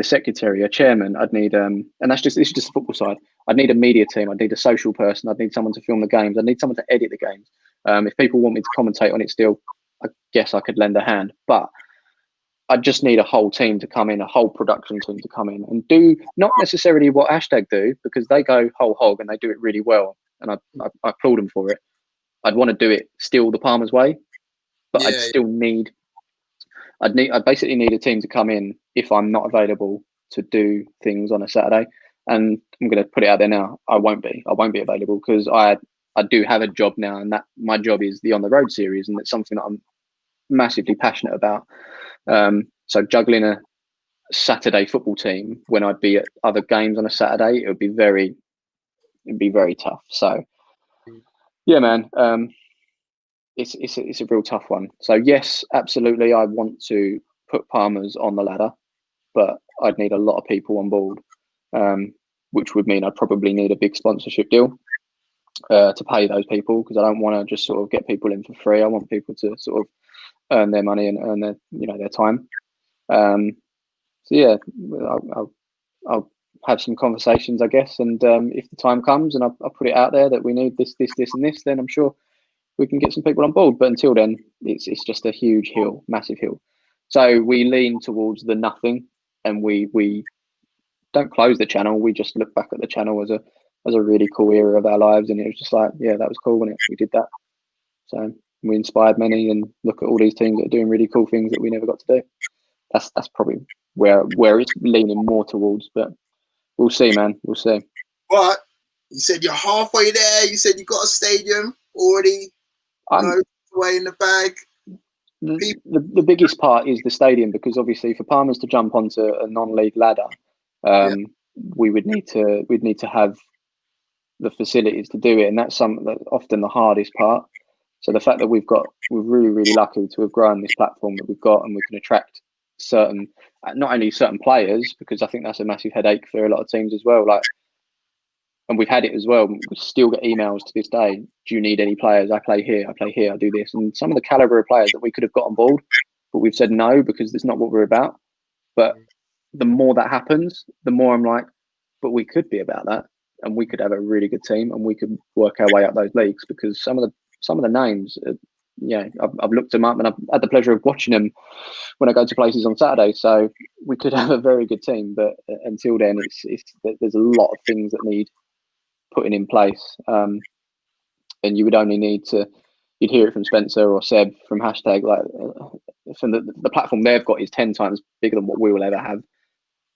secretary, a chairman. I'd need and this is just the football side. I'd need a media team. I'd need a social person. I'd need someone to film the games. I'd need someone to edit the games. If people want me to commentate on it still, I guess I could lend a hand. But I just need a whole team to come in, a whole production team to come in and do not necessarily what Hashtag do, because they go whole hog and they do it really well. And I applaud them for it. I'd want to do it still the Palmer's way, but I'd basically need a team to come in if I'm not available to do things on a Saturday. And I'm going to put it out there now. I won't be available because I do have a job now, and that my job is the On the Road series, and it's something that I'm massively passionate about. So juggling a Saturday football team when I'd be at other games on a Saturday, it'd be very tough. So yeah, man, it's a real tough one. So yes, absolutely, I want to put Palmer's on the ladder, but I'd need a lot of people on board, which would mean I'd probably need a big sponsorship deal to pay those people, because I don't want to just sort of get people in for free. I want people to sort of earn their money and earn their time. So yeah, I'll have some conversations, I guess, and if the time comes and I put it out there that we need this and this, then I'm sure we can get some people on board. But until then, it's just a huge hill, massive hill. So we lean towards the nothing, and we don't close the channel. We just look back at the channel as a really cool era of our lives, and it was just like, yeah, that was cool when we did that. So we inspired many, and look at all these teams that are doing really cool things that we never got to do. That's probably where it's leaning more towards, but we'll see, man. We'll see. But you said you're halfway there. You said you got a stadium already way in the bag. The biggest part is the stadium, because obviously for Palmer's to jump onto a non-league ladder, we'd need to have the facilities to do it, and that's often the hardest part. So the fact that we're really, really lucky to have grown this platform that we've got, and we can attract not only certain players, because I think that's a massive headache for a lot of teams as well. Like, and we've had it as well. We still get emails to this day. Do you need any players? I play here, I do this. And some of the caliber of players that we could have got on board, but we've said no, because it's not what we're about. But the more that happens, the more I'm like, but we could be about that, and we could have a really good team, and we could work our way up those leagues, because some of the names, I've looked them up, and I've had the pleasure of watching them when I go to places on Saturday. So we could have a very good team, but until then, there's a lot of things that need putting in place, and you would only need you'd hear it from Spencer or Seb from Hashtag, like from the platform they've got is 10 times bigger than what we will ever have,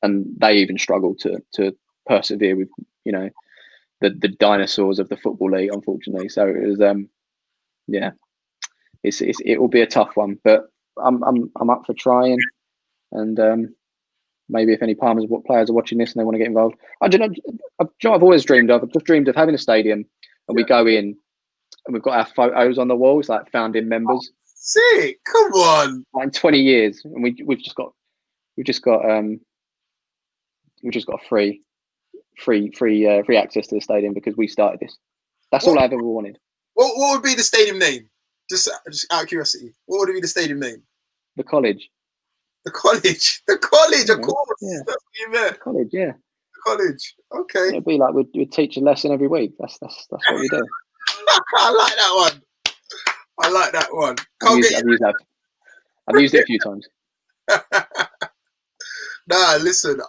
and they even struggle to persevere with the dinosaurs of the football league, unfortunately. So it was it will be a tough one, but I'm up for trying, and maybe if any Palmer's players are watching this and they want to get involved, I've always dreamed of. I've just dreamed of having a stadium, and we go in and we've got our photos on the walls, like founding members. Sick! Come on. Like in 20 years, and we've just got free access to the stadium because we started this. That's all I've ever wanted. What would be the stadium name? Just out of curiosity, what would be the stadium name? The College. The College. The College, of course. Yeah. That's what you meant. The College, yeah. The College. Okay. It'd be like we'd teach a lesson every week. That's what we do. I like that one. I like that one. I've used it a few times. Nah, listen.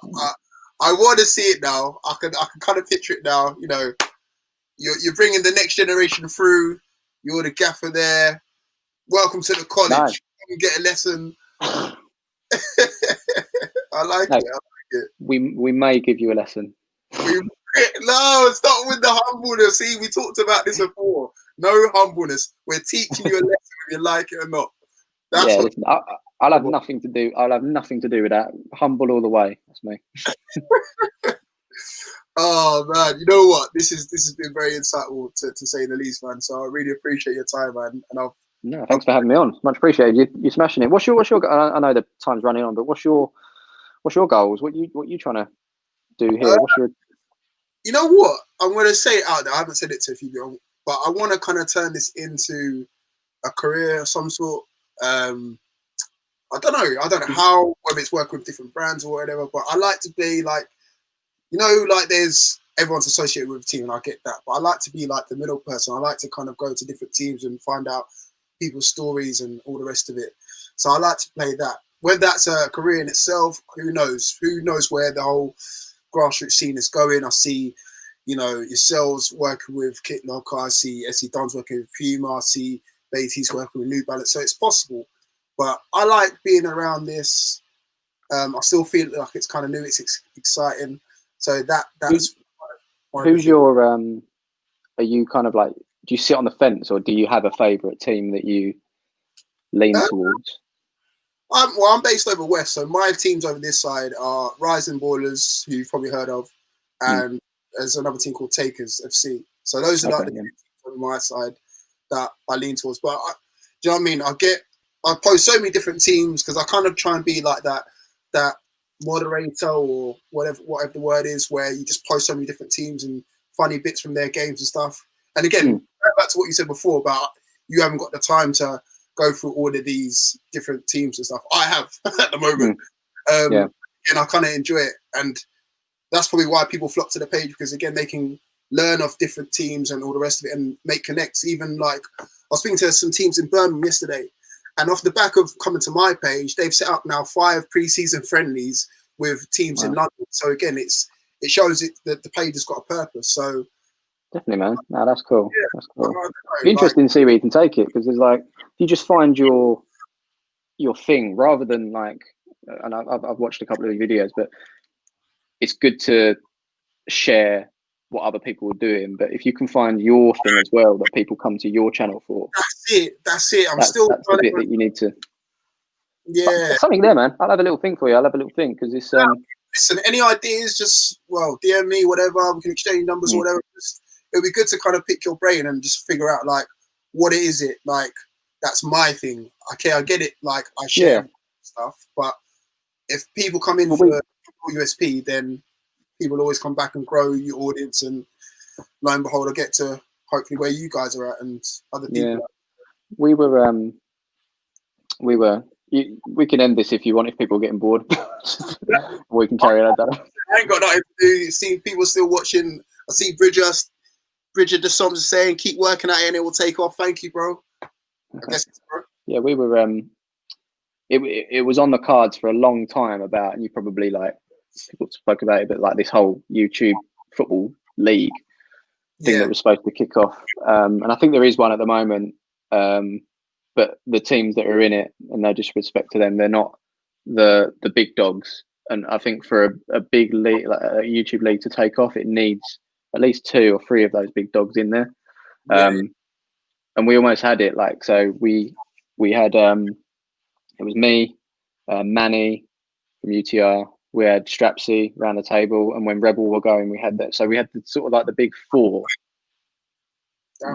I want to see it now. I can kind of picture it now. You know, you're bringing the next generation through. You're the gaffer there. Welcome to the college. Nice. You get a lesson. I like No, it. I like it. we may give you a lesson. No, stop with the humbleness. See, we talked about this before. No humbleness. We're teaching you a lesson, whether you like it or not. That's Yeah, what. listen, I'll have nothing to do. I'll have nothing to do with that. Humble all the way. That's me. Oh man, you know what? This has been very insightful to say the least, man. So I really appreciate your time, man. And No, thanks for having me on. Much appreciated. You're smashing it. What's your? I know the time's running on, but what's your goals? What you trying to do here? What's your? You know what? I'm gonna say it out there. I haven't said it to a few people, but I want to kind of turn this into a career of some sort. I don't know. I don't know how, whether it's working with different brands or whatever, but I like to be like, like there's everyone's associated with a team and I get that, but I like to be like the middle person. I like to kind of go to different teams and find out people's stories and all the rest of it. So I like to play that. Whether that's a career in itself, who knows? Who knows where the whole grassroots scene is going? I see, yourselves working with Kit Locker. I see Don's working with Puma. I see Baiteze working with New Balance. So it's possible. But I like being around this. I still feel like it's kind of new. It's exciting. So that's who's your are you kind of like, do you sit on the fence or do you have a favourite team that you lean towards? I'm based over west, so my teams over this side are Rising Ballers, who you've probably heard of, and there's another team called Takers FC. So those are like the teams on my side that I lean towards. But do you know what I mean? I post so many different teams because I kind of try and be like that moderator or whatever the word is, where you just post so many different teams and funny bits from their games and stuff. And again, back to what you said before about you haven't got the time to go through all of these different teams and stuff. I have at the moment. And I kind of enjoy it. And that's probably why people flock to the page, because again, they can learn off different teams and all the rest of it and make connects. Even like I was speaking to some teams in Birmingham yesterday, and off the back of coming to my page, they've set up now 5 pre-season friendlies with teams in London. So again, it shows that the page has got a purpose. So definitely, man. No, that's cool. Yeah, that's cool. It'd be interesting to see where you can take it, because there's like, you just find your thing rather than like, and I've watched a couple of videos, but it's good to share what other people are doing. But if you can find your thing as well that people come to your channel for, that's it. That's the bit that you need to. Yeah, something there, man. I'll have a little thing for you. I'll have a little thing because it's. Listen, any ideas? Just DM me, whatever. We can exchange numbers or whatever. It'll be good to kind of pick your brain and just figure out like what is it like. That's my thing. Okay, I get it. Like I share stuff, but if people come in for USP, then people always come back and grow your audience. And lo and behold, I get to hopefully where you guys are at and other people. Yeah, we were. We can end this if you want. If people are getting bored, we can carry that down. I ain't got nothing to do. See people still watching. I see Bridget the songs saying, "Keep working at it, and it will take off." Thank you, bro. I guess it's bro. Yeah, we were. It was on the cards for a long time about, and you probably like people spoke about it, but like this whole YouTube football league thing that was supposed to kick off, and I think there is one at the moment. But the teams that are in it, and no disrespect to them, they're not the big dogs. And I think for a big league, like a YouTube league, to take off, it needs at least 2 or 3 of those big dogs in there. And we almost had it. Like, so we had it was me, Manny from UTR. We had Strapsy around the table, and when Rebel were going, we had that. So we had the sort of like the big 4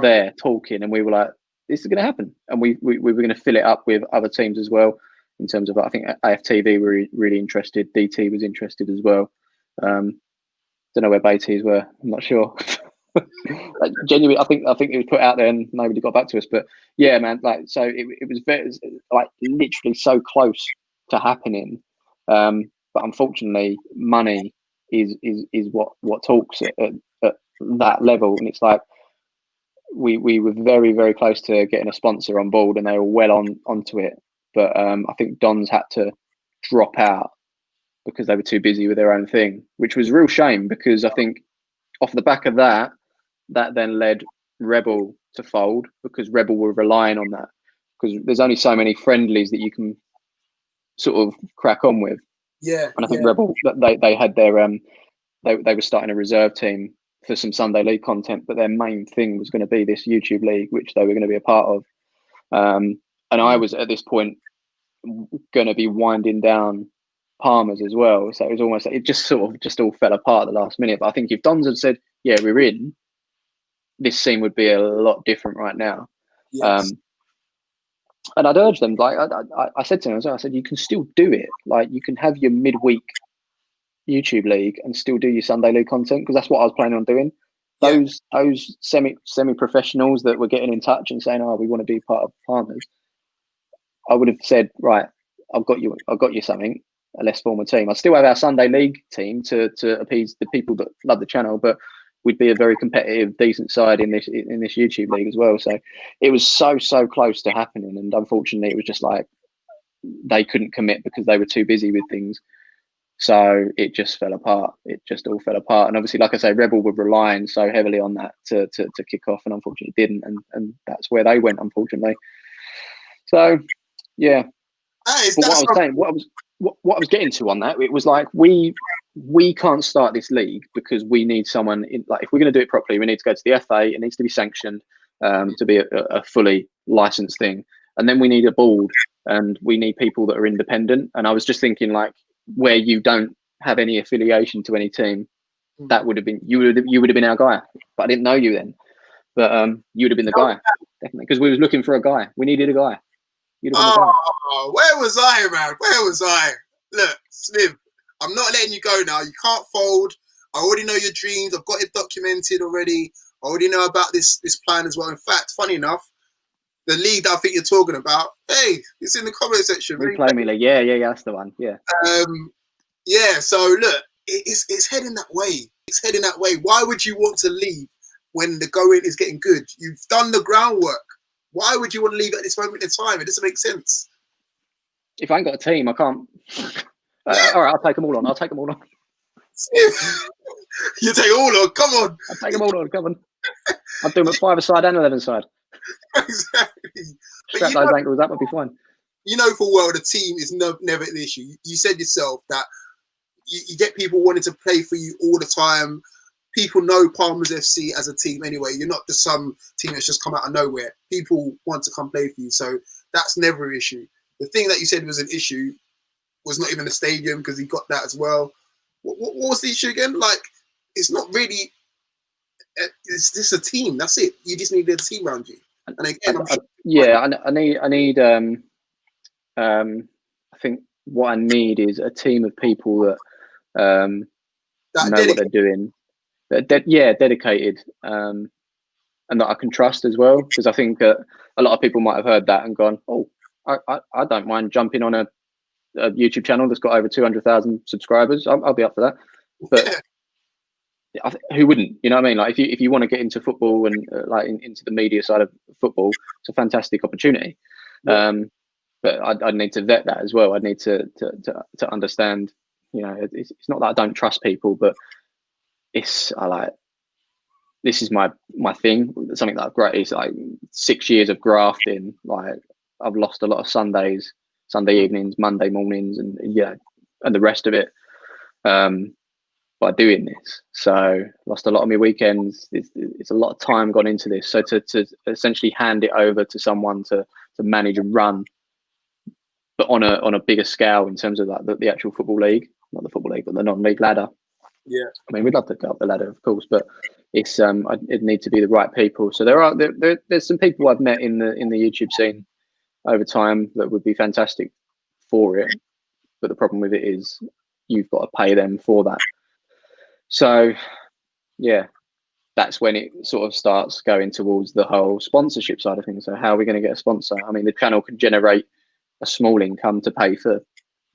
there talking, and we were like, this is going to happen, and we were going to fill it up with other teams as well. In terms of, I think AFTV were really interested. DT was interested as well. Don't know where Baiteze were. I'm not sure. Like, genuinely, I think it was put out there and nobody got back to us. But yeah, man, like, so it was very, like, literally so close to happening. But unfortunately, money is what talks at that level, and it's like, we were very, very close to getting a sponsor on board, and they were well onto it. But I think Don's had to drop out because they were too busy with their own thing, which was a real shame, because I think off the back of that then led Rebel to fold, because Rebel were relying on that, because there's only so many friendlies that you can sort of crack on with. Yeah. And I think Rebel, they had their they were starting a reserve team for some Sunday League content, but their main thing was going to be this YouTube league, which they were going to be a part of. And I was at this point going to be winding down Palmer's as well, so it was almost like it just sort of just all fell apart at the last minute. But I think if Dons had said, "Yeah, we're in," this scene would be a lot different right now. Yes. And I'd urge them, like I said to them, I said, you can still do it. Like you can have your midweek YouTube league and still do your Sunday league content, because that's what I was planning on doing. Those semi professionals that were getting in touch and saying, "Oh, we want to be part of Palmer's," I would have said, "Right, I've got you something. Let's form a team." I still have our Sunday league team to appease the people that love the channel, but we'd be a very competitive, decent side in this YouTube league as well. So it was so close to happening, and unfortunately, it was just like they couldn't commit because they were too busy with things. So it just fell apart. It just all fell apart. And obviously, like I say, Rebel were relying so heavily on that to kick off, and unfortunately didn't. And that's where they went, unfortunately. So yeah. But what I was getting to on that, it was like we can't start this league because we need someone in, like, if we're going to do it properly, we need to go to the FA. It needs to be sanctioned to be a fully licensed thing, and then we need a board, and we need people that are independent. And I was just thinking, like, where you don't have any affiliation to any team, that would have been you would have been our guy. But I didn't know you then. But you would have been the guy, definitely, because we was looking for a guy. We needed a guy. Oh, where was I, man? Where was I? Look, Smiv, I'm not letting you go now. You can't fold. I already know your dreams. I've got it documented already. I already know about this plan as well. In fact, funny enough, the league that I think you're talking about, hey, it's in the comment section. Replay me, like, yeah, that's the one. Yeah. Yeah. So look, it's heading that way. It's heading that way. Why would you want to leave when the going is getting good? You've done the groundwork. Why would you want to leave at this moment in time? It doesn't make sense. If I ain't got a team, I can't. All right, I'll take them all on. You take all on. Come on. I'll take them all on. Come on. I'll do them at 5-a-side and 11-side. Exactly. Strap those ankles up, would be fine. You know full well the team is never an issue. You said yourself that you get people wanting to play for you all the time. People know Palmer's FC as a team anyway. You're not just some team that's just come out of nowhere. People want to come play for you. So that's never an issue. The thing that you said was an issue was not even the stadium, because he got that as well. What was the issue again? Like, it's not really... It's just a team. That's it. You just need a team around you. And again, I need... I think what I need is a team of people that know what they're doing. Dedicated, and that I can trust as well, because I think a lot of people might have heard that and gone, "Oh, I don't mind jumping on a YouTube channel that's got over 200,000 subscribers. I'll be up for that." But who wouldn't? You know what I mean? Like, if you want to get into football and into the media side of football, it's a fantastic opportunity. Yeah. But I'd need to vet that as well. I'd need to understand. You know, it's not that I don't trust people, but this is my thing. Something that I've got is like 6 years of grafting. Like, I've lost a lot of Sunday evenings, Monday mornings, and the rest of it by doing this. So lost a lot of my weekends. It's a lot of time gone into this. So to essentially hand it over to someone to manage and run, but on a bigger scale in terms of like the actual football league, not the football league, but the non-league ladder. Yeah, I mean, we'd love to go up the ladder, of course, but it's it needs to be the right people. So there's some people I've met in the YouTube scene over time that would be fantastic for it, but the problem with it is you've got to pay them for that. So yeah, that's when it sort of starts going towards the whole sponsorship side of things. So how are we going to get a sponsor? I mean, the channel can generate a small income to pay for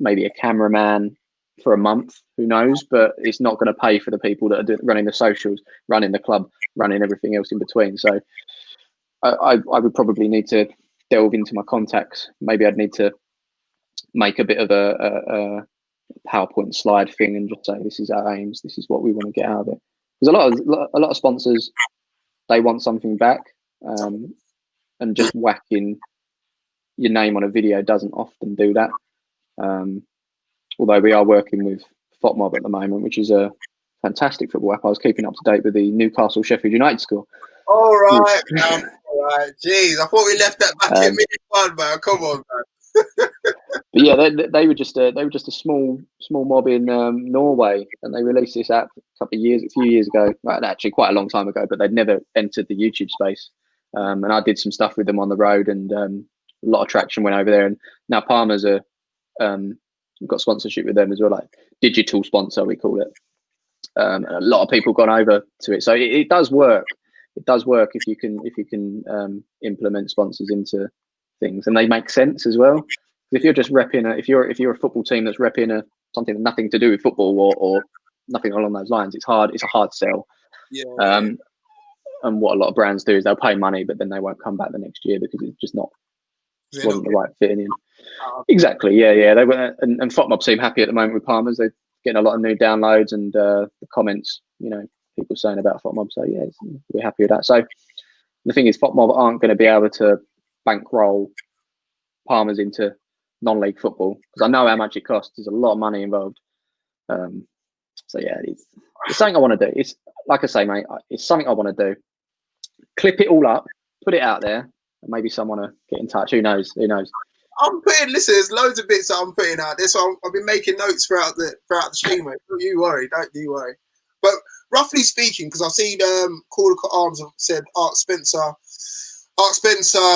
maybe a cameraman for a month, who knows, but it's not going to pay for the people that are running the socials, running the club, running everything else in between. So I would probably need to delve into my contacts. Maybe I'd need to make a bit of a PowerPoint slide thing and just say, this is our aims, this is what we want to get out of it. Because a lot of sponsors, they want something back, and just whacking your name on a video doesn't often do that. Although we are working with FotMob at the moment, which is a fantastic football app. I was keeping up to date with the Newcastle Sheffield United score. All right, man. All right. Jeez, I thought we left that back at minute 1, man. Come on, man. But yeah, they were just a small mob in Norway, and they released this app a few years ago. Well, actually, quite a long time ago. But they'd never entered the YouTube space, and I did some stuff with them on the road, and a lot of traction went over there. And now Palmer's we've got sponsorship with them as well, like digital sponsor we call it. And a lot of people gone over to it, so it does work. It does work if you can implement sponsors into things, and they make sense as well. If you're just repping if you're a football team that's repping something nothing to do with football or nothing along those lines, it's a hard sell. Yeah. And what a lot of brands do is they'll pay money, but then they won't come back the next year because it's just wasn't the right fit in the end. Exactly. Yeah. They were, and FotMob seem happy at the moment with Palmer's. They're getting a lot of new downloads and the comments. People saying about FotMob. So yeah, we're happy with that. So the thing is, FotMob aren't going to be able to bankroll Palmer's into non-league football because I know how much it costs. There's a lot of money involved. So yeah, it's something I want to do. It's like I say, mate, it's something I want to do. Clip it all up, put it out there, and maybe someone will get in touch. Who knows? Listen, there's loads of bits that I'm putting out there, so I've been making notes throughout the stream, mate. Don't you worry. But roughly speaking, because I've seen Call to Arms have said Art Spencer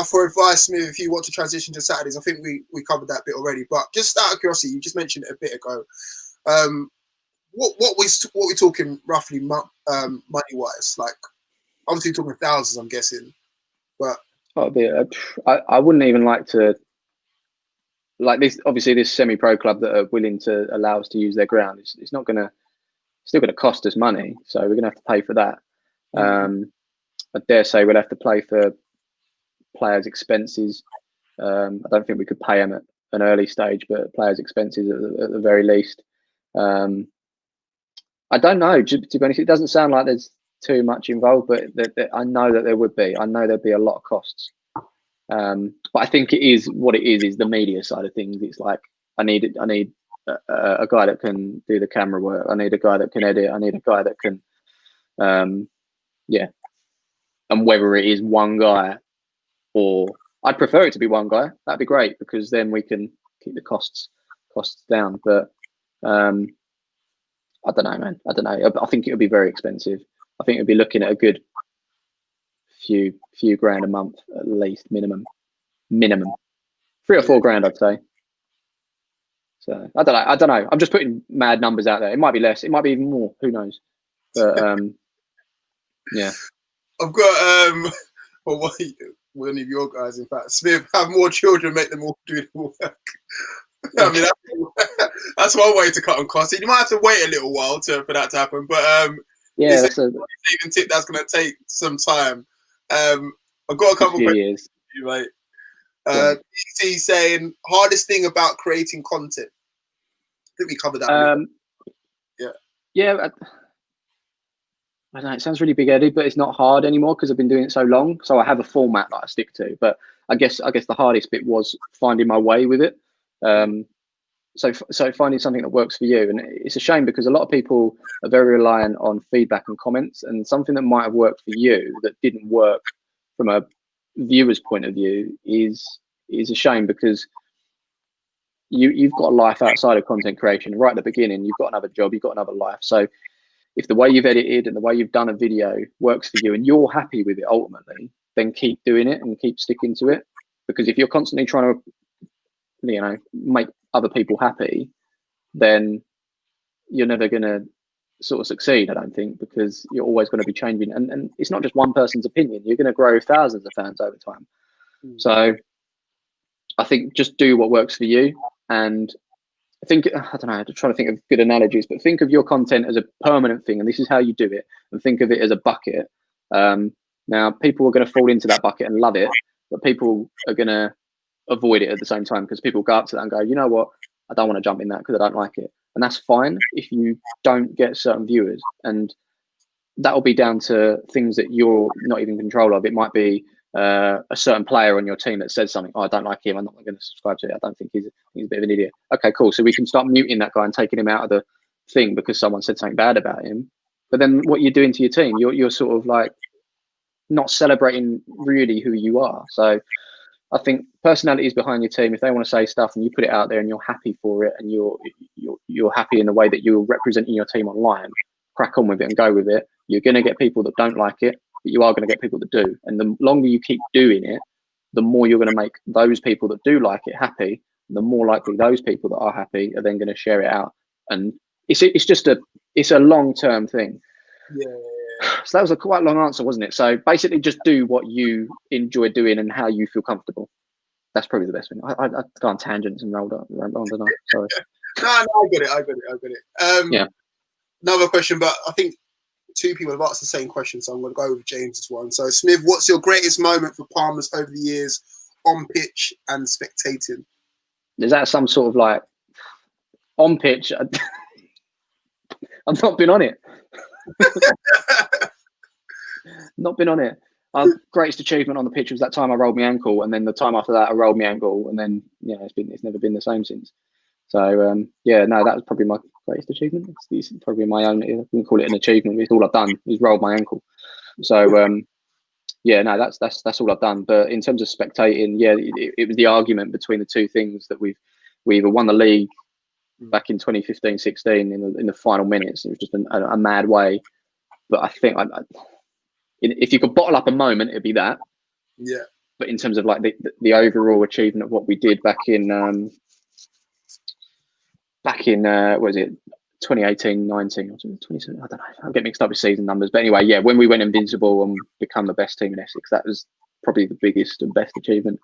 for advice, Smiv, if you want to transition to Saturdays. I think we covered that bit already. But just out of curiosity, you just mentioned it a bit ago. What we talking roughly money wise? Like, obviously talking thousands, I'm guessing. But I wouldn't even like to. Like this, obviously, this semi-pro club that are willing to allow us to use their ground, it's still going to cost us money. So we're going to have to pay for that. I dare say we'll have to pay for players' expenses. I don't think we could pay them at an early stage, but players' expenses at the very least. I don't know. To be honest, it doesn't sound like there's too much involved, but I know that there would be. I know there'd be a lot of costs. But I think it is what it is the media side of things. It's like I need a guy that can do the camera work. I need a guy that can edit. I need a guy that can, And whether it is one guy or I'd prefer it to be one guy. That'd be great because then we can keep the costs down. But I don't know, man. I don't know. I think it would be very expensive. I think it'd be looking at a good few grand a month at least, minimum 3 or 4 grand, I'd say. So I don't know. I'm just putting mad numbers out there. It might be less. It might be even more. Who knows? But yeah. I've got one of your guys, in fact, Smiv, have more children, make them all do the work. I mean, that's one way to cut on costs. You might have to wait a little while for that to happen, but that's a tip that's going to take some time. I've got a couple of years, right? DC saying hardest thing about creating content. I think we covered that. Yeah. I don't know. It sounds really big-headed, but it's not hard anymore because I've been doing it so long. So I have a format that I stick to. But I guess the hardest bit was finding my way with it. So finding something that works for you, and it's a shame because a lot of people are very reliant on feedback and comments, and something that might have worked for you that didn't work from a viewer's point of view is a shame because you've got a life outside of content creation. Right at the beginning, you've got another job, you've got another life. So if the way you've edited and the way you've done a video works for you and you're happy with it ultimately, then keep doing it and keep sticking to it. Because if you're constantly trying to, make other people happy, then you're never going to sort of succeed, I don't think, because you're always going to be changing. And it's not just one person's opinion. You're going to grow thousands of fans over time. So I think just do what works for you. And I don't know, I'm trying to think of good analogies, but think of your content as a permanent thing, and this is how you do it, and think of it as a bucket. Now, people are going to fall into that bucket and love it, but people are going to avoid it at the same time because people go up to that and go, you know what, I don't want to jump in that because I don't like it. And that's fine if you don't get certain viewers, and that will be down to things that you're not even in control of. It might be a certain player on your team that says something, oh, I don't like him, I'm not going to subscribe to it, I don't think he's a bit of an idiot. Okay, cool. So we can start muting that guy and taking him out of the thing because someone said something bad about him. But then what you're doing to your team, you're sort of like not celebrating really who you are. So I think personality is behind your team. If they want to say stuff and you put it out there and you're happy for it and you're happy in the way that you're representing your team online, crack on with it and go with it. You're going to get people that don't like it, but you are going to get people that do. And the longer you keep doing it, the more you're going to make those people that do like it happy. The more likely those people that are happy are then going to share it out. And it's a long-term thing. Yeah. So that was a quite long answer, wasn't it? So basically just do what you enjoy doing and how you feel comfortable. That's probably the best thing. I go on tangents and rolled on, didn't I? Sorry. No, I get it. Yeah. Another question, but I think two people have asked the same question, so I'm going to go with James's one. So, Smiv, what's your greatest moment for Palmers over the years on pitch and spectating? Is that some sort of like on pitch? I've not been on it. Not been on it. Our greatest achievement on the pitch was that time I rolled my ankle, and then the time after that I rolled my ankle, and then it's never been the same since. So that was probably my greatest achievement. It's probably my own. I wouldn't call it an achievement. It's all I've done is rolled my ankle. So that's all I've done. But in terms of spectating, it was the argument between the two things that we either won the league back in 2015-16 in the final minutes. It was just a mad way. But I think if you could bottle up a moment, it'd be that. Yeah. But in terms of like the overall achievement of what we did back in what was it, 2018-19 or 2017? I don't know. I'll get mixed up with season numbers. But anyway, when we went invincible and become the best team in Essex, that was probably the biggest and best achievement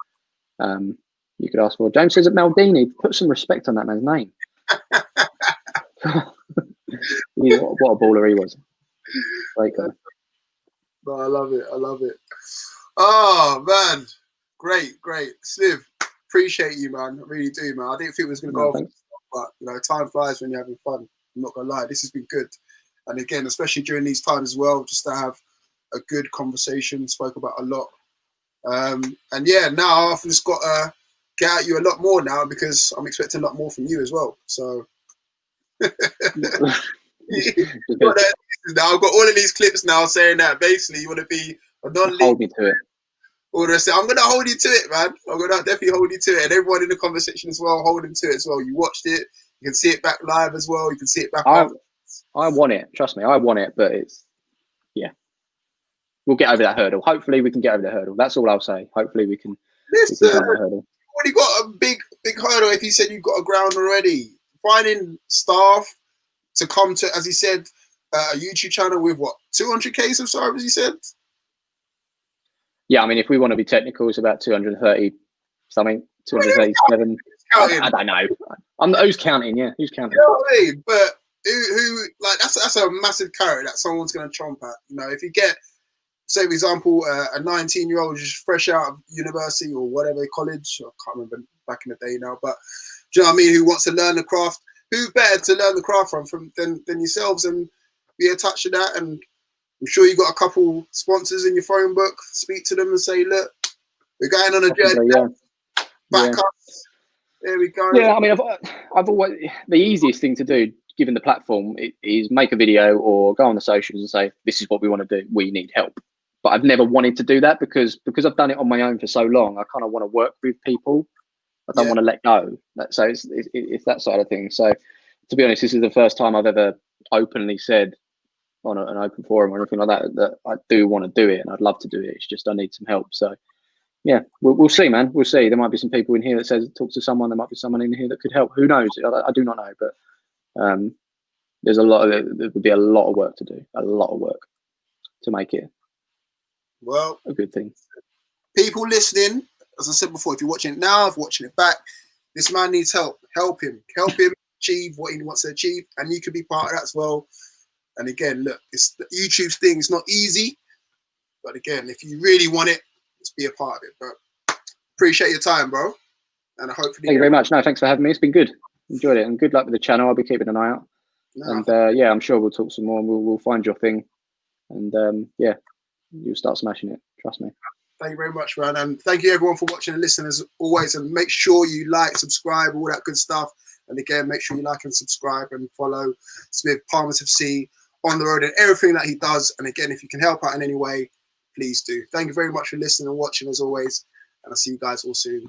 you could ask for. James says at Maldini, put some respect on that man's name. What a baller he was. Great guy. No, I love it. Oh man, great. Smiv, appreciate you, man. I really do, man. I didn't think it was going to go off, but time flies when you're having fun. I'm not gonna lie, this has been good. And again, especially during these times as well, just to have a good conversation. Spoke about a lot. Now I've just got to get at you a lot more now because I'm expecting a lot more from you as well. So. Now I've got all of these clips now saying that basically you want to be a non-league. Hold me to it. I'm going to hold you to it, man. I'm going to definitely hold you to it. And everyone in the conversation as well, holding to it as well. You watched it. You can see it back live as well. You can see it back I want it. Trust me, I want it. But we'll get over that hurdle. Hopefully we can get over the hurdle. That's all I'll say. Hopefully we can get over that hurdle. Already got a big hurdle if you said you've got a ground already. Finding staff to come to, as he said, a YouTube channel with 200k subscribers, he said? Yeah, I mean, if we want to be technical, it's about 230 something, 237. I don't know. Who's counting? Yeah, who's counting? You know what I mean? But who like that's a massive carrot that someone's going to chomp at. If you get, say, for example, a 19-year-old just fresh out of university or whatever college, I can't remember back in the day now, but do you know what I mean? Who wants to learn the craft? Who better to learn the craft from than yourselves and be attached to that? And I'm sure you got a couple sponsors in your phone book. Speak to them and say, look, we're going on a journey. Back us. There we go. Yeah, I mean, I've always, the easiest thing to do, given the platform, is make a video or go on the socials and say, this is what we want to do. We need help. But I've never wanted to do that because I've done it on my own for so long. I kind of want to work with people. I don't want to let go. So it's that side of things. So to be honest, this is the first time I've ever openly said on an open forum or anything like that I do want to do it and I'd love to do it. It's just I need some help. So yeah, we'll see, man. We'll see. There might be some people in here that says talk to someone. There might be someone in here that could help. Who knows? I do not know. But there would be a lot of work to do. A lot of work to make it a good thing. People listening, as I said before, if you're watching it now, if you're watching it back, this man needs help. Help him achieve what he wants to achieve, and you could be part of that as well. And again, look, it's the YouTube thing. It's not easy, but again, if you really want it, let's be a part of it. But appreciate your time, bro. And hopefully, thank you very much. No, thanks for having me. It's been good. Enjoyed it, and good luck with the channel. I'll be keeping an eye out. And I'm sure we'll talk some more, and we'll find your thing. And you'll start smashing it. Trust me. Thank you very much, man. And thank you everyone for watching and listening as always. And make sure you like, subscribe, all that good stuff. And again, make sure you like and subscribe and follow Smiv Palmers FC on the road and everything that he does. And again, if you can help out in any way, please do. Thank you very much for listening and watching as always. And I'll see you guys all soon.